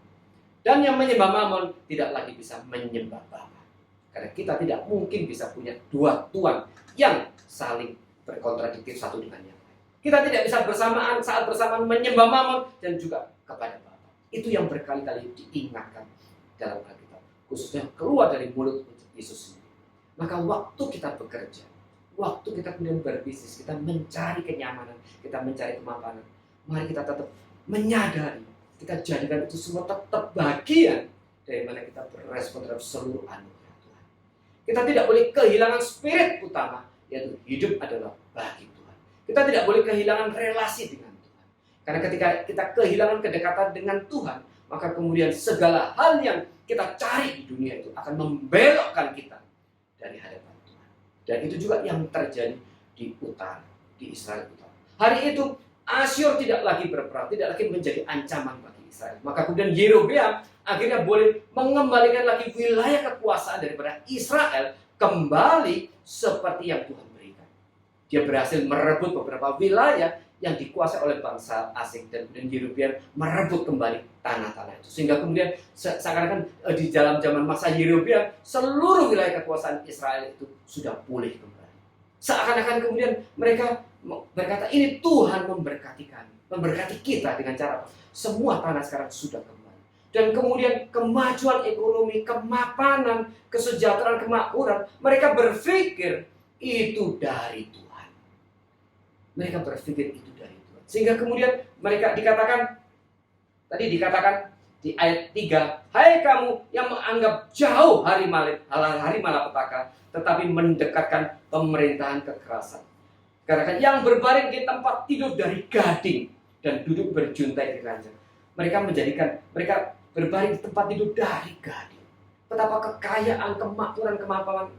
Dan yang menyembah mamon tidak lagi bisa menyembah Bapa. Karena kita tidak mungkin bisa punya dua Tuhan yang saling berkontradiktif satu dengan yang lain. Kita tidak bisa saat bersamaan menyembah mamon dan juga kepada Bapa. Itu yang berkali-kali diingatkan dalam Alkitab, khususnya keluar dari mulut Yesus sendiri. Maka waktu kita bekerja, waktu kita kemudian berbisnis, kita mencari kenyamanan, kita mencari kemapanan, mari kita tetap menyadari, kita jadikan itu semua tetap bagian dari mana kita berespon terhadap seluruh anugerah Tuhan. Kita tidak boleh kehilangan spirit utama, yaitu hidup adalah bagi Tuhan. Kita tidak boleh kehilangan relasi dengan Tuhan. Karena ketika kita kehilangan kedekatan dengan Tuhan, maka kemudian segala hal yang kita cari di dunia itu akan membelokkan kita dari hadapan Tuhan. Dan itu juga yang terjadi di utara, di Israel utara. Hari itu Asyur tidak lagi berperang, tidak lagi menjadi ancaman bagi Israel. Maka kemudian Yerobeam akhirnya boleh mengembalikan lagi wilayah kekuasaan daripada Israel kembali seperti yang Tuhan berikan. Dia berhasil merebut beberapa wilayah yang dikuasai oleh bangsa asing, dan kemudian Yerobeam merebut kembali tanah-tanah itu. Sehingga kemudian seakan-akan di dalam zaman masa Yerobeam seluruh wilayah kekuasaan Israel itu sudah pulih kembali. Seakan-akan kemudian mereka berkata, ini Tuhan memberkati kami, memberkati kita dengan cara apa? Semua tanah sekarang sudah kembali. Dan kemudian kemajuan ekonomi, kemapanan, kesejahteraan, kemakmuran, mereka berpikir itu dari Tuhan. Mereka berpikir itu dari Tuhan. Sehingga kemudian mereka dikatakan di ayat 3, hai kamu yang menganggap jauh hari malapetaka, tetapi mendekatkan pemerintahan kekerasan. Karena yang berbaring di tempat tidur dari gading dan duduk berjuntai di ranjang. Mereka berbaring di tempat tidur dari gading. Betapa kekayaan, kemakmuran,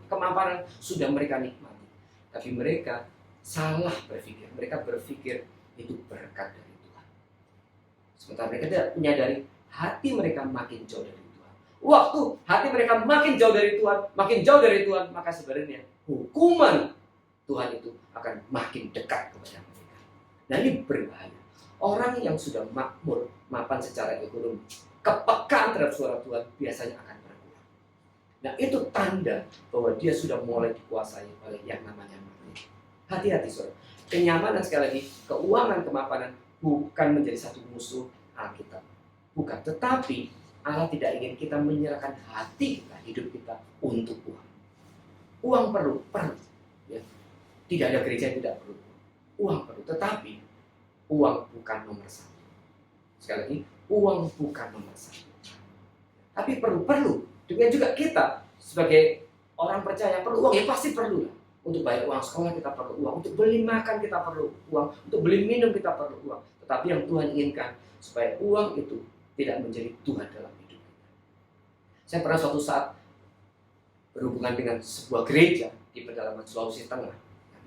kemapanan sudah mereka nikmati. Tapi mereka salah berpikir. Mereka berpikir itu berkat dari Tuhan. Sementara mereka tidak menyadari hati mereka makin jauh dari Tuhan. Waktu hati mereka makin jauh dari Tuhan, maka sebenarnya hukuman Tuhan itu akan makin dekat kepada mereka. Nah, ini berbahaya. Orang yang sudah makmur, mapan secara ekonomi, kepekaan terhadap suara Tuhan biasanya akan berkurang. Nah, itu tanda bahwa dia sudah mulai dikuasai oleh yang namanya mammon. Hati-hati, saudara. Kenyamanan, sekali lagi, keuangan, kemapanan bukan menjadi satu musuh Alkitab. Bukan, tetapi Allah tidak ingin kita menyerahkan hati kita, hidup kita untuk uang. Uang perlu. Ya. Tidak ada gereja yang tidak perlu. Uang perlu, tetapi uang bukan nomor satu. Sekali lagi, uang bukan nomor satu. Tapi perlu. Demikian juga kita sebagai orang percaya perlu uang, ya pasti perlu lah. Untuk bayar uang sekolah kita perlu uang, untuk beli makan kita perlu uang, untuk beli minum kita perlu uang. Tetapi yang Tuhan inginkan supaya uang itu tidak menjadi Tuhan dalam hidup kita. Saya pernah suatu saat berhubungan dengan sebuah gereja di pedalaman Sulawesi Tengah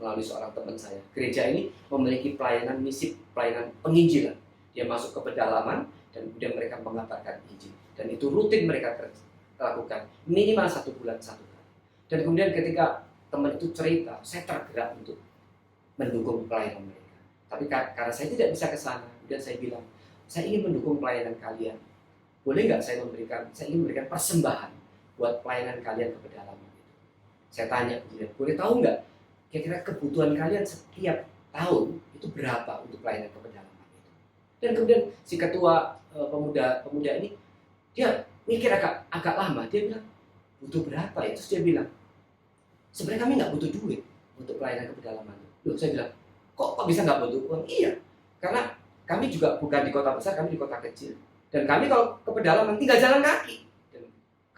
melalui seorang teman saya. Gereja ini memiliki pelayanan misi, pelayanan penginjilan. Dia masuk ke pedalaman dan kemudian mereka mengabarkan Injil. Dan itu rutin mereka lakukan minimal 1 bulan 1 kali. Dan kemudian ketika teman itu cerita, saya tergerak untuk mendukung pelayanan mereka. Tapi karena saya tidak bisa ke sana, kemudian saya bilang, saya ingin mendukung pelayanan kalian. Boleh nggak saya ingin memberikan persembahan buat pelayanan kalian ke pedalaman itu. Saya tanya kemudian, boleh tahu nggak kira-kira kebutuhan kalian setiap tahun itu berapa untuk pelayanan ke pedalaman itu. Dan kemudian si ketua pemuda ini, dia mikir agak lama, dia bilang, butuh berapa ya? Terus dia bilang, sebenarnya kami nggak butuh duit untuk pelayanan ke pedalaman. Loh, saya bilang, kok bisa nggak butuh uang? Iya, karena kami juga bukan di kota besar, kami di kota kecil. Dan kami kalau ke pedalaman tinggal jalan kaki. Dan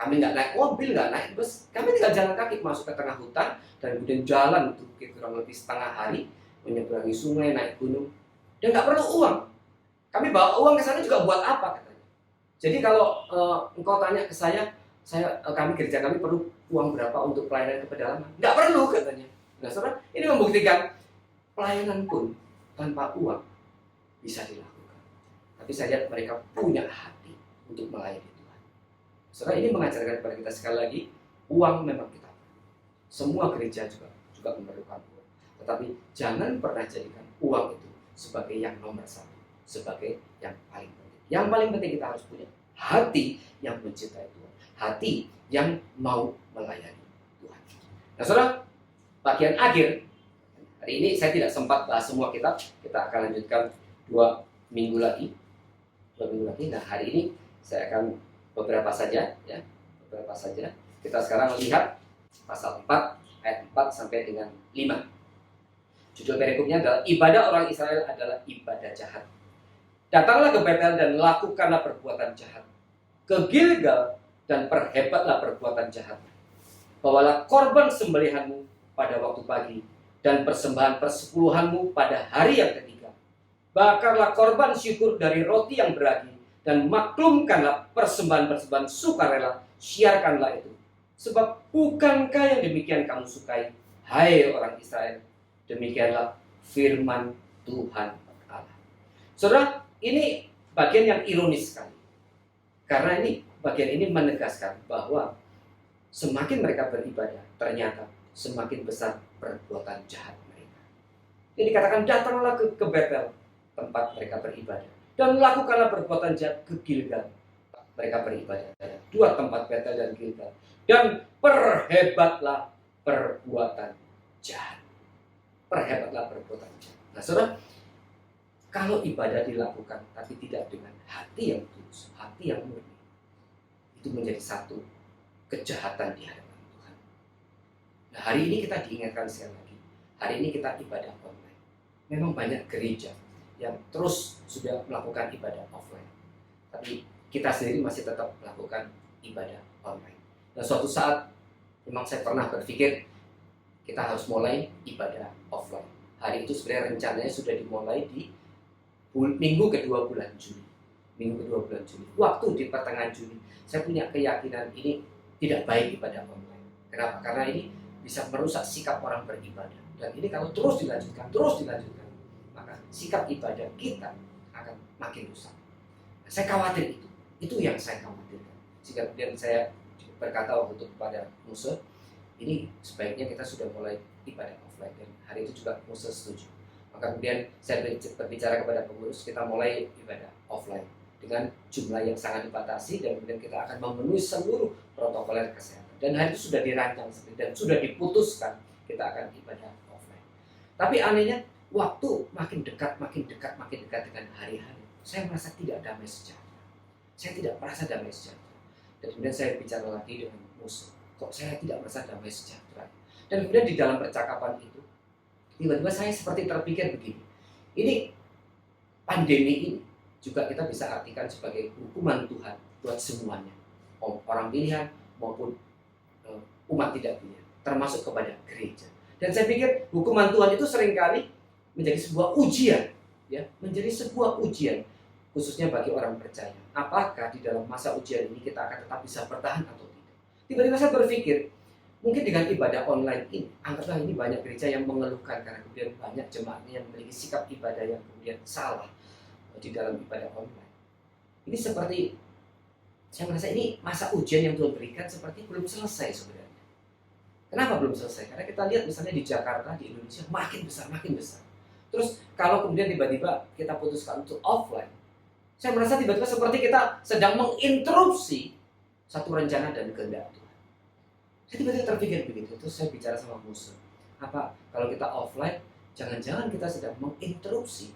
kami nggak naik mobil, nggak naik bus. Kami tinggal jalan kaki masuk ke tengah hutan dan kemudian jalan untuk kurang lebih setengah hari menyeberangi sungai, naik gunung. Dan nggak perlu uang. Kami bawa uang ke sana juga buat apa katanya. Jadi kalau engkau tanya ke saya, gereja kami perlu uang berapa untuk pelayanan ke pedalaman? Nggak perlu katanya. Nah, saudara, ini membuktikan pelayanan pun tanpa uang bisa dilakukan. Tapi saya lihat mereka punya hati untuk melayani Tuhan. Saudara, ini mengajarkan kepada kita sekali lagi, uang memang kita perlu. Semua gereja juga memerlukan uang. Tetapi jangan pernah jadikan uang itu sebagai yang nomor satu, sebagai yang paling penting. Yang paling penting kita harus punya hati yang mencintai Tuhan, hati yang mau melayani Tuhan. Nah, saudara, bagian akhir hari ini saya tidak sempat bahas semua kitab. Kita akan lanjutkan 2 minggu lagi. Nah, hari ini saya akan beberapa saja. Kita sekarang lihat pasal 4 ayat 4 sampai dengan 5. Judul perikopnya adalah ibadah orang Israel adalah ibadah jahat. Datanglah ke Betel dan lakukanlah perbuatan jahat. Ke Gilgal dan perhebatlah perbuatan jahat. Bawalah korban sembelihanmu pada waktu pagi dan persembahan persepuluhanmu pada hari yang ketiga. Bakarlah korban syukur dari roti yang beragi dan maklumkanlah persembahan-persembahan sukarela, siarkanlah itu. Sebab bukankah yang demikian kamu sukai, hai orang Israel? Demikianlah firman Tuhan Allah. Saudara, ini bagian yang ironis sekali. Karena ini bagian ini menegaskan bahwa semakin mereka beribadah, ternyata semakin besar perbuatan jahat mereka. Jadi dikatakan datanglah ke Betel, tempat mereka beribadah, dan lakukanlah perbuatan jahat ke Gilgal. Mereka beribadah. 2 tempat Betel dan Gilgal. Dan perhebatlah perbuatan jahat. Perhebatlah perbuatan jahat. Nah, saudara, kalau ibadah dilakukan tapi tidak dengan hati yang tulus, hati yang murni, itu menjadi satu kejahatan di hadapan Tuhan. Nah, hari ini kita diingatkan sekali lagi. Hari ini kita ibadah online. Memang banyak gereja yang terus sudah melakukan ibadah offline, tapi kita sendiri masih tetap melakukan ibadah online. Dan suatu saat memang saya pernah berpikir kita harus mulai ibadah offline. Hari itu sebenarnya rencananya sudah dimulai di minggu kedua bulan Juni. Waktu di pertengahan Juni, saya punya keyakinan ini tidak baik ibadah online. Kenapa? Karena ini bisa merusak sikap orang beribadah. Dan ini kalau terus dilanjutkan, maka sikap ibadah kita akan makin rusak. Nah, saya khawatir itu. Itu yang saya khawatirkan. Jika kemudian saya berkata waktu itu kepada Musa, ini sebaiknya kita sudah mulai ibadah offline, dan hari itu juga Musa setuju. Maka kemudian saya berbicara kepada pengurus, kita mulai ibadah offline dengan jumlah yang sangat dibatasi, dan kemudian kita akan memenuhi seluruh protokoler kesehatan. Dan hari itu sudah dirancang dan sudah diputuskan kita akan ibadah offline. Tapi anehnya waktu makin dekat dengan hari-hari, saya merasa tidak damai sejahtera. Saya tidak merasa damai sejahtera. Dan kemudian saya bicara lagi dengan Musa, kok saya tidak merasa damai sejahtera. Dan kemudian di dalam percakapan itu, tiba-tiba saya seperti terpikir begini, ini pandemi ini juga kita bisa artikan sebagai hukuman Tuhan buat semuanya, orang pilihan maupun umat tidak pilihan, termasuk kepada gereja. Dan saya pikir hukuman Tuhan itu seringkali menjadi sebuah ujian, ya, menjadi sebuah ujian, khususnya bagi orang percaya. Apakah di dalam masa ujian ini kita akan tetap bisa bertahan atau tidak? Tiba-tiba saya berpikir, mungkin dengan ibadah online ini, anggaplah ini banyak gereja yang mengeluhkan karena kemudian banyak jemaatnya yang memiliki sikap ibadah yang kemudian salah di dalam ibadah online. Ini seperti, saya merasa ini masa ujian yang Tuhan berikan seperti belum selesai sebenarnya. Kenapa belum selesai? Karena kita lihat misalnya di Jakarta, di Indonesia makin besar, makin besar. Terus kalau kemudian tiba-tiba kita putuskan untuk offline, saya merasa tiba-tiba seperti kita sedang menginterupsi satu rencana dan kehendak Tuhan. Saya tiba-tiba terpikir begitu. Terus saya bicara sama Musa, apa kalau kita offline, jangan-jangan kita sedang menginterupsi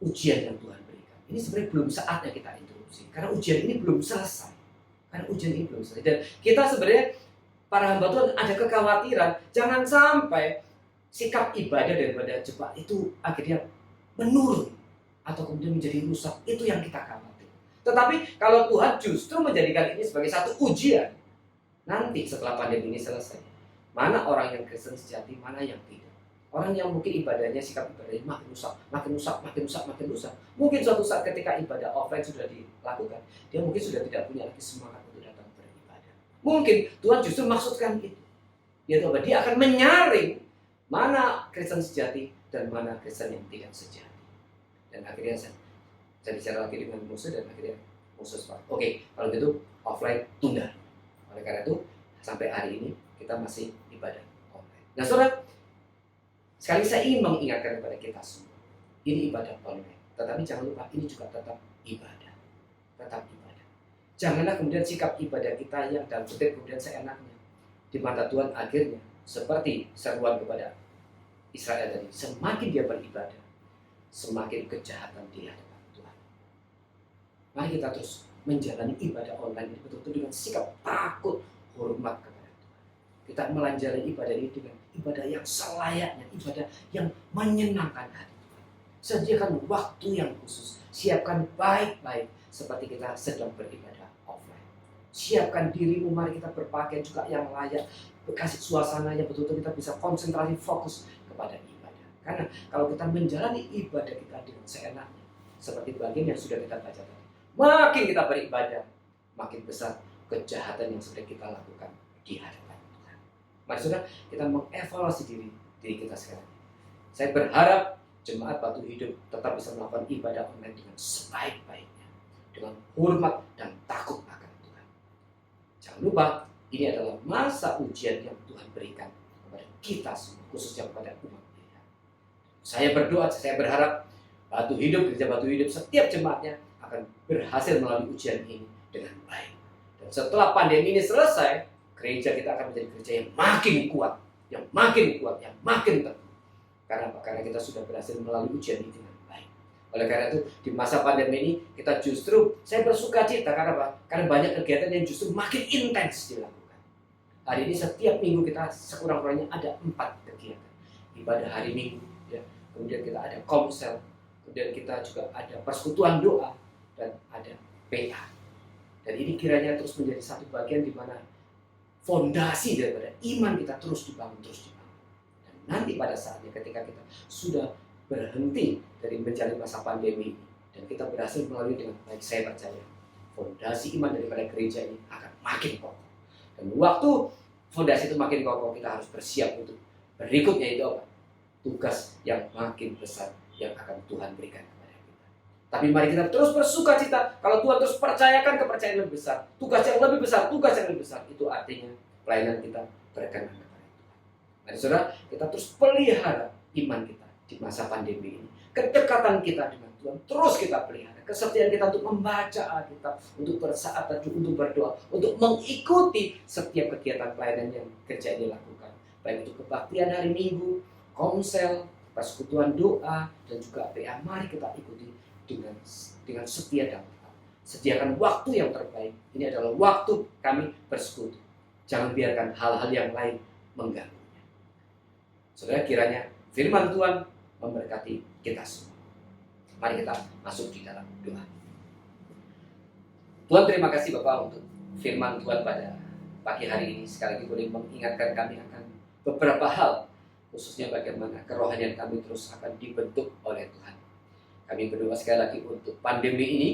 ujian yang Tuhan berikan. Ini sebenarnya belum saatnya kita interupsi, karena ujian ini belum selesai. Dan kita sebenarnya para hamba Tuhan ada kekhawatiran, jangan sampai sikap ibadah daripada jemaat itu akhirnya menurun atau kemudian menjadi rusak. Itu yang kita khawatir. Tetapi kalau Tuhan justru menjadikan ini sebagai satu ujian, nanti setelah pandemi ini selesai, mana orang yang Kristen sejati, mana yang tidak. Orang yang mungkin ibadahnya, sikap ibadahnya makin rusak. Mungkin suatu saat ketika ibadah offline sudah dilakukan, dia mungkin sudah tidak punya lagi semangat untuk datang beribadah. Mungkin Tuhan justru maksudkan itu. Yaitu apa? Dia akan menyaring mana Kristen sejati dan mana Kristen yang tidak sejati. Dan akhirnya saya bicara lagi dengan Musa, dan akhirnya Musa sepakat. Oke, kalau gitu offline tunda. Oleh karena itu sampai hari ini kita masih ibadah online. Nah, saudara, sekali saya ingin mengingatkan kepada kita semua, ini ibadah online. Tetapi jangan lupa ini juga tetap ibadah. Janganlah kemudian sikap ibadah kita yang dalam kutip kemudian seenaknya. Di mata Tuhan akhirnya seperti seruan kepada Israel tadi, semakin dia beribadah, semakin kejahatan di hadapan Tuhan. Mari kita terus menjalani ibadah online ini betul-betul dengan sikap takut, hormat kepada Tuhan. Kita menjalani ibadah ini dengan ibadah yang selayaknya, ibadah yang menyenangkan hati Tuhan. Sediakan waktu yang khusus, siapkan baik-baik seperti kita sedang beribadah offline. Siapkan dirimu, mari kita berpakaian juga yang layak, kasih suasana yang betul-betul kita bisa konsentrasi fokus kepada ibadah. Karena kalau kita menjalani ibadah kita dengan seenaknya, seperti bagian yang sudah kita baca tadi, makin kita beribadah, makin besar kejahatan yang sudah kita lakukan di hadapan Tuhan. Mari saudara, kita mengevaluasi diri kita sekarang. Saya berharap jemaat Batu Hidup tetap bisa melakukan ibadah online dengan sebaik-baiknya, dengan hormat dan takut akan Tuhan. Jangan lupa, ini adalah masa ujian yang Tuhan berikan kepada kita semua, khususnya kepada umat pilihan. Saya berdoa, saya berharap Batu Hidup, gereja Batu Hidup, setiap jemaatnya akan berhasil melalui ujian ini dengan baik. Dan setelah pandemi ini selesai, gereja kita akan menjadi gereja yang makin kuat, yang makin teguh. Karena apa? Karena kita sudah berhasil melalui ujian ini dengan baik. Oleh karena itu, di masa pandemi ini kita justru, saya bersuka cita karena apa? Karena banyak kegiatan yang justru makin intens dilakukan. Hari ini setiap minggu kita sekurang-kurangnya ada 4 kegiatan. Ibadah hari Minggu, ya. Kemudian kita ada komsel, kemudian kita juga ada persekutuan doa, dan ada PA. Dan ini kiranya terus menjadi satu bagian di mana fondasi daripada iman kita terus dibangun. Dan nanti pada saatnya ketika kita sudah berhenti dari menjalani masa pandemi ini, dan kita berhasil melalui dengan baik, saya percaya fondasi iman daripada gereja ini akan makin kokoh. Dan waktu fondasi itu makin kokoh, kita harus bersiap untuk berikutnya itu apa? Tugas yang makin besar yang akan Tuhan berikan kepada kita. Tapi mari kita terus bersuka cita. Kalau Tuhan terus percayakan kepercayaan yang lebih besar, tugas yang lebih besar, itu artinya pelayanan kita berkenan kepada Tuhan. Mari saudara, kita terus pelihara iman kita di masa pandemi ini. Kedekatan kita dengan Tuhan terus kita pelihara. Kesetiaan kita untuk membaca Alkitab, untuk bersaat teduh, untuk berdoa, untuk mengikuti setiap kegiatan pelayanan yang gereja ini lakukan. Baik itu kebaktian hari Minggu, komsel, persekutuan doa, dan juga PA. Mari kita ikuti dengan setia dan taat. Sediakan waktu yang terbaik. Ini adalah waktu kami bersekutu. Jangan biarkan hal-hal yang lain mengganggunya. Saudara, kiranya firman Tuhan memberkati kita semua. Mari kita masuk di dalam doa. Tuhan, terima kasih Bapak untuk firman Tuhan pada pagi hari ini. Sekali lagi boleh mengingatkan kami akan beberapa hal, khususnya bagaimana kerohanian kami terus akan dibentuk oleh Tuhan. Kami berdoa sekali lagi untuk pandemi ini.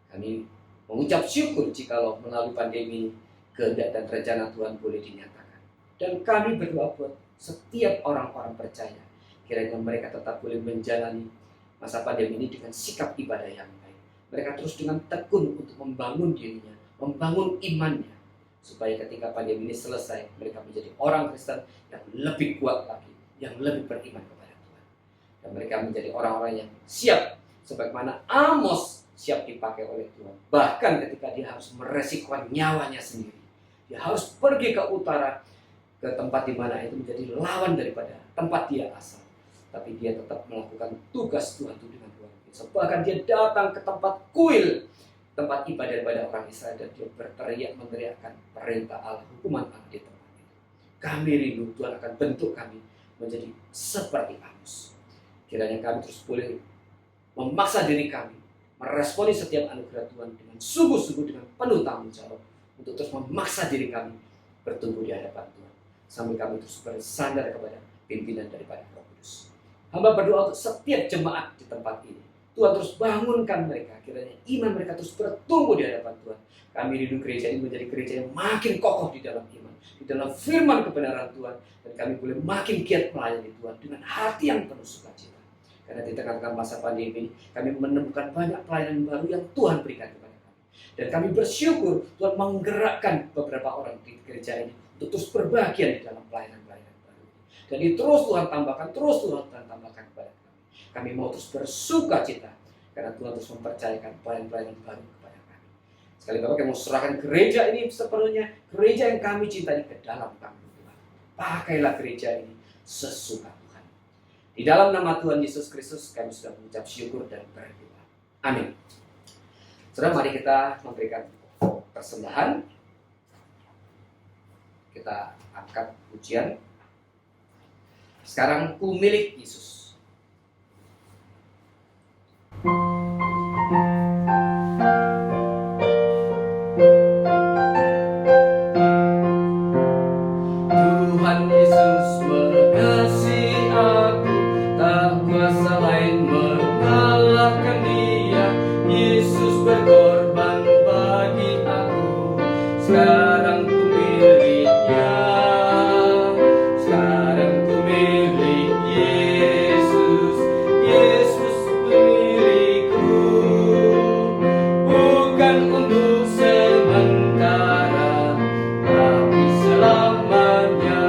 Kami mengucap syukur jikalau melalui pandemi ini kehendak dan rencana Tuhan boleh dinyatakan. Dan kami berdoa buat setiap orang-orang percaya, kiranya mereka tetap boleh menjalani masa pandemi ini dengan sikap ibadah yang baik. Mereka terus dengan tekun untuk membangun dirinya, membangun imannya, supaya ketika pandemi ini selesai, mereka menjadi orang Kristen yang lebih kuat lagi, yang lebih beriman kepada Tuhan. Dan mereka menjadi orang-orang yang siap, sebagaimana Amos siap dipakai oleh Tuhan. Bahkan ketika dia harus meresikokan nyawanya sendiri, dia harus pergi ke utara, ke tempat di mana itu menjadi lawan daripada tempat dia asal. Tapi dia tetap melakukan tugas Tuhan itu dengan luar biasa. Bahkan dia datang ke tempat kuil, tempat ibadah daripada orang Israel, dan dia berteriak meneriakkan perintah Allah, hukuman Allah di tempat itu. Kami rindu Tuhan akan bentuk kami menjadi seperti Amos. Kiranya kami terus boleh memaksa diri kami meresponi setiap anugerah Tuhan dengan sungguh-sungguh, dengan penuh tanggung jawab, untuk terus memaksa diri kami bertumbuh di hadapan Tuhan, sampai kami terus bersandar kepada pimpinan daripada Roh Kudus. Hamba berdoa untuk setiap jemaat di tempat ini. Tuhan terus bangunkan mereka, kiranya iman mereka terus bertumbuh di hadapan Tuhan. Kami rindu gereja ini menjadi gereja yang makin kokoh di dalam iman, di dalam firman kebenaran Tuhan, dan kami boleh makin giat melayani Tuhan dengan hati yang penuh sukacita. Karena di tengah-tengah masa pandemi ini, kami menemukan banyak pelayanan baru yang Tuhan berikan kepada kami. Dan kami bersyukur Tuhan menggerakkan beberapa orang di gereja ini untuk terus berbahagia di dalam pelayanan-pelayanan baru ini. Dan itu terus Tuhan tambahkan kepada kami. Kami mau terus bersuka cita, karena Tuhan terus mempercayakan pelayanan-pelayanan baru kepada kami. Sekali Bapak, kami mau serahkan gereja ini sepenuhnya, gereja yang kami cintai, ke dalam tangan Tuhan. Pakailah gereja ini sesuka Tuhan. Di dalam nama Tuhan Yesus Kristus kami sudah mengucap syukur dan berdoa. Amin. Saudara, mari kita memberikan persembahan. Kita angkat pujian. Sekarang ku milik Yesus. Tuhan Yesus mengasihi aku, tak kuasa lain mengalahkan Dia. Yesus berkorban bagi aku, sekarang ku miliknya. Sekarang ku milik Yesus, Yesus milikku. Bukan untuk sementara, tapi selamanya.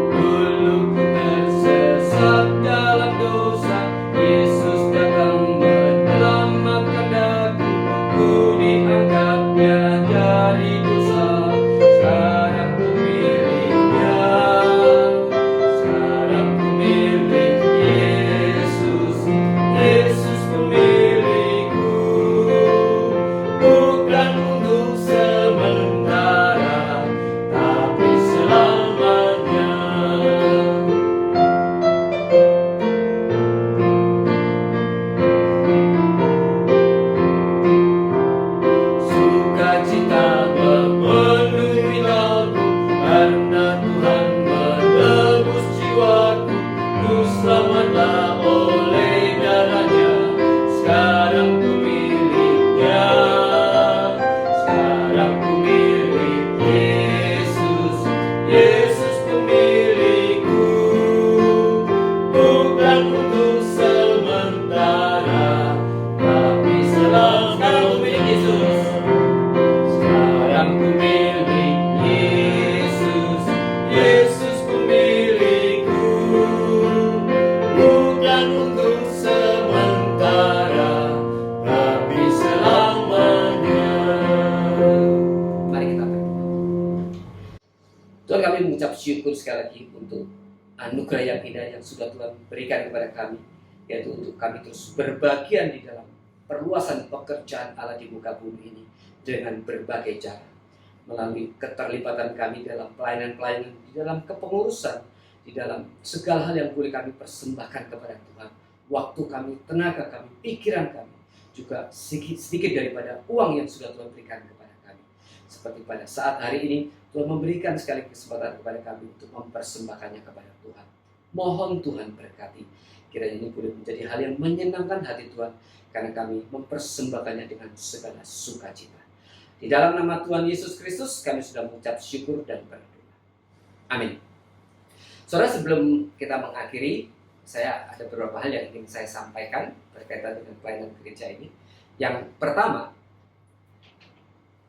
Dulu ku tersesat dalam bersyukur sekali lagi untuk anugerah yang indah yang sudah Tuhan berikan kepada kami, yaitu untuk kami terus berbagian di dalam perluasan pekerjaan Allah di muka bumi ini dengan berbagai cara, melalui keterlibatan kami dalam pelayanan-pelayanan, di dalam kepengurusan, di dalam segala hal yang boleh kami persembahkan kepada Tuhan. Waktu kami, tenaga kami, pikiran kami, juga sedikit daripada uang yang sudah Tuhan berikan kepada kami. Seperti pada saat hari ini, Tuhan memberikan sekali kesempatan kepada kami untuk mempersembahkannya kepada Tuhan. Mohon Tuhan berkati. Kiranya ini boleh menjadi hal yang menyenangkan hati Tuhan, karena kami mempersembahkannya dengan segala sukacita. Di dalam nama Tuhan Yesus Kristus, kami sudah mengucap syukur dan berdoa. Amin. Saudara, sebelum kita mengakhiri, saya ada beberapa hal yang ingin saya sampaikan berkaitan dengan pelayanan gereja ini. Yang pertama,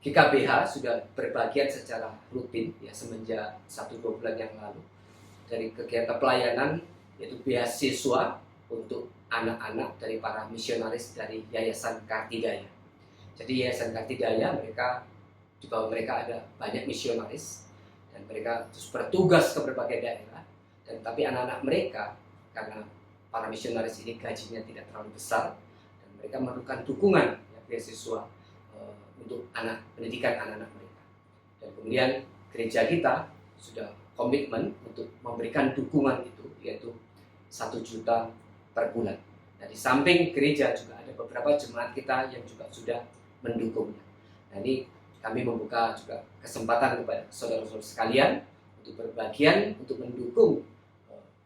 GKBH sudah berbagian secara rutin ya semenjak 1-2 bulan yang lalu dari kegiatan pelayanan, yaitu beasiswa untuk anak-anak dari para misionaris dari Yayasan Kartidaya. Jadi Yayasan Kartidaya, di bawah mereka ada banyak misionaris dan mereka terus bertugas ke berbagai daerah. Dan tapi anak-anak mereka, karena para misionaris ini gajinya tidak terlalu besar dan mereka memerlukan dukungan ya, beasiswa untuk pendidikan anak-anak mereka. Dan kemudian gereja kita sudah komitmen untuk memberikan dukungan itu, yaitu 1 juta per bulan. Nah, di samping gereja juga ada beberapa jemaat kita yang juga sudah mendukungnya. Nah, ini kami membuka juga kesempatan kepada saudara-saudara sekalian untuk berbagian, untuk mendukung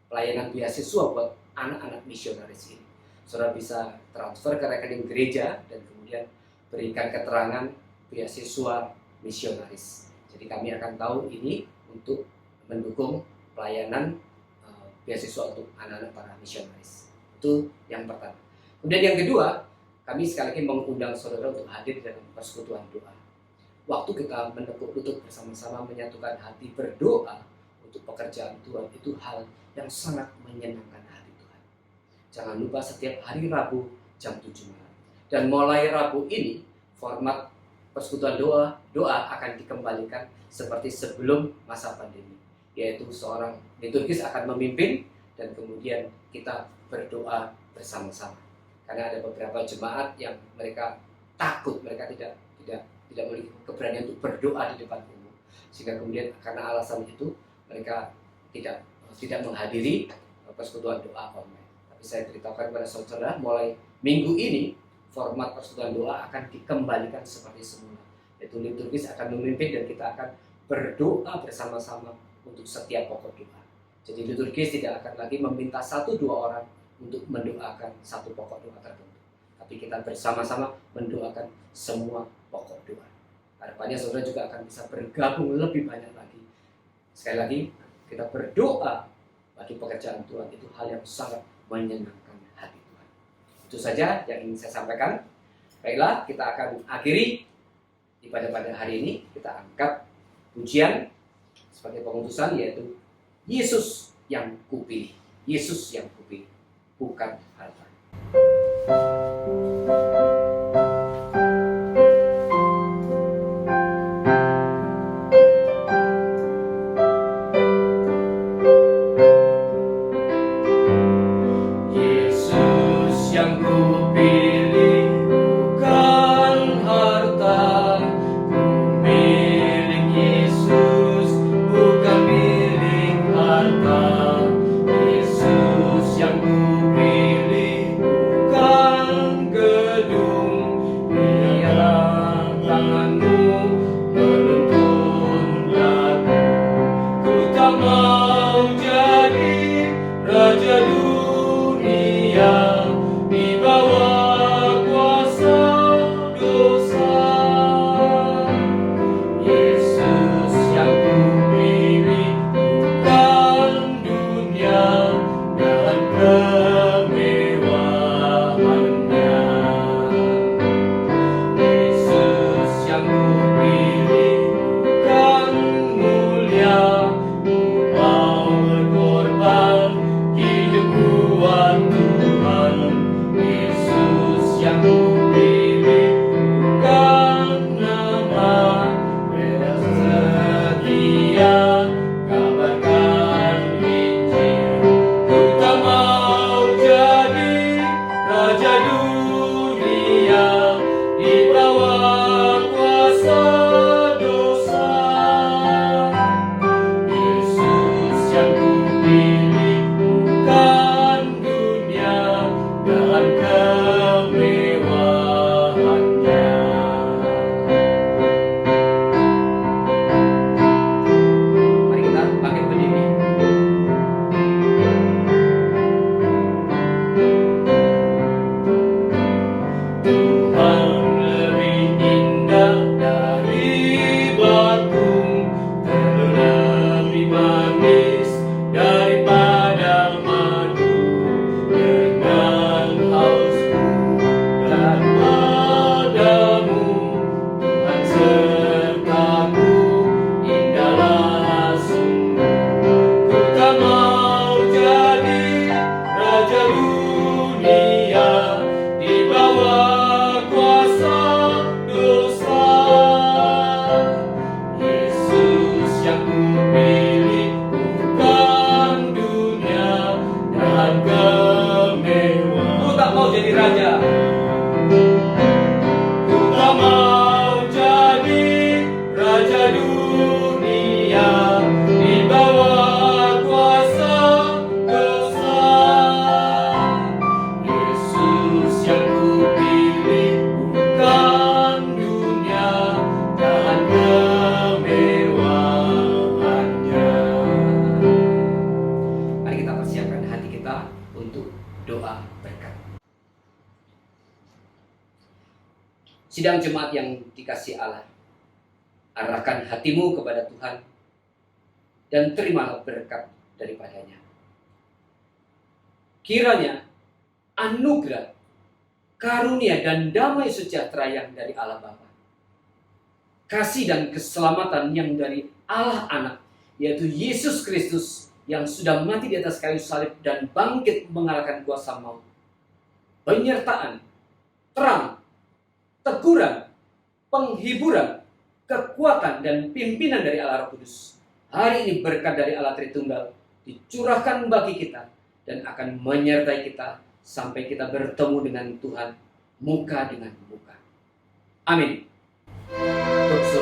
pelayanan beasiswa buat anak-anak misionaris ini. Saudara bisa transfer ke rekening gereja dan kemudian berikan keterangan beasiswa misionaris. Jadi kami akan tahu ini untuk mendukung pelayanan beasiswa untuk anak-anak para misionaris. Itu yang pertama. Kemudian yang kedua, kami sekali lagi mengundang saudara untuk hadir dalam persekutuan doa. Waktu kita menekuk lutut bersama-sama menyatukan hati berdoa untuk pekerjaan Tuhan, itu hal yang sangat menyenangkan hati Tuhan. Jangan lupa setiap hari Rabu jam 7 malam. Dan mulai Rabu ini, format persekutuan doa akan dikembalikan seperti sebelum masa pandemi, yaitu seorang liturgis akan memimpin dan kemudian kita berdoa bersama-sama. Karena ada beberapa jemaat yang mereka takut, mereka tidak memiliki keberanian untuk berdoa di depan umum, sehingga kemudian karena alasan itu mereka tidak menghadiri persekutuan doa online. Tapi saya beritahukan kepada saudara, mulai minggu ini format persekutuan doa akan dikembalikan seperti semula, yaitu liturgis akan memimpin dan kita akan berdoa bersama-sama untuk setiap pokok doa. Jadi liturgis tidak akan lagi meminta 1-2 orang untuk mendoakan satu pokok doa tertentu, tapi kita bersama-sama mendoakan semua pokok doa. Harapannya saudara juga akan bisa bergabung lebih banyak lagi. Sekali lagi, kita berdoa bagi pekerjaan Tuhan, itu hal yang sangat menyenangkan hati Tuhan. Itu saja yang ingin saya sampaikan. Baiklah, kita akan akhiri ibadah pada hari ini. Kita angkat pujian sebagai pengutusan, yaitu Yesus yang kupilih. Yesus yang kupilih, bukan harta. Hidup untuk doa berkat. Sidang jemaat yang dikasihi Allah, arahkan hatimu kepada Tuhan dan terimalah berkat daripadanya. Kiranya anugerah, karunia dan damai sejahtera yang dari Allah Bapa, kasih dan keselamatan yang dari Allah Anak, yaitu Yesus Kristus yang sudah mati di atas kayu salib dan bangkit mengalahkan kuasa maut, penyertaan, terang, teguran, penghiburan, kekuatan dan pimpinan dari Allah Roh Kudus, hari ini berkat dari Allah Tritunggal dicurahkan bagi kita dan akan menyertai kita sampai kita bertemu dengan Tuhan muka dengan muka. Amin. Doxo.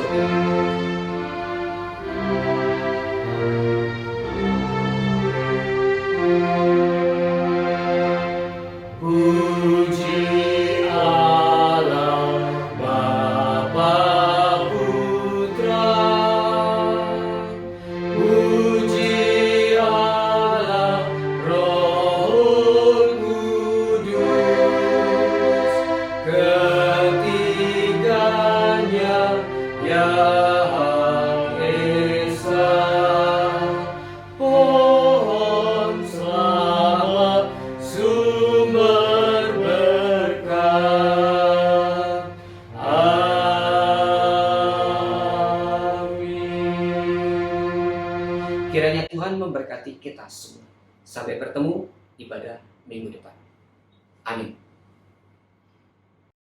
Puji Allah Bapa Putra, puji Allah Roh Kudus, ketiganya yang esa. Pohon selamat sumber berkat. Amin. Kiranya Tuhan memberkati kita semua. Sampai bertemu ibadah minggu depan. Amin.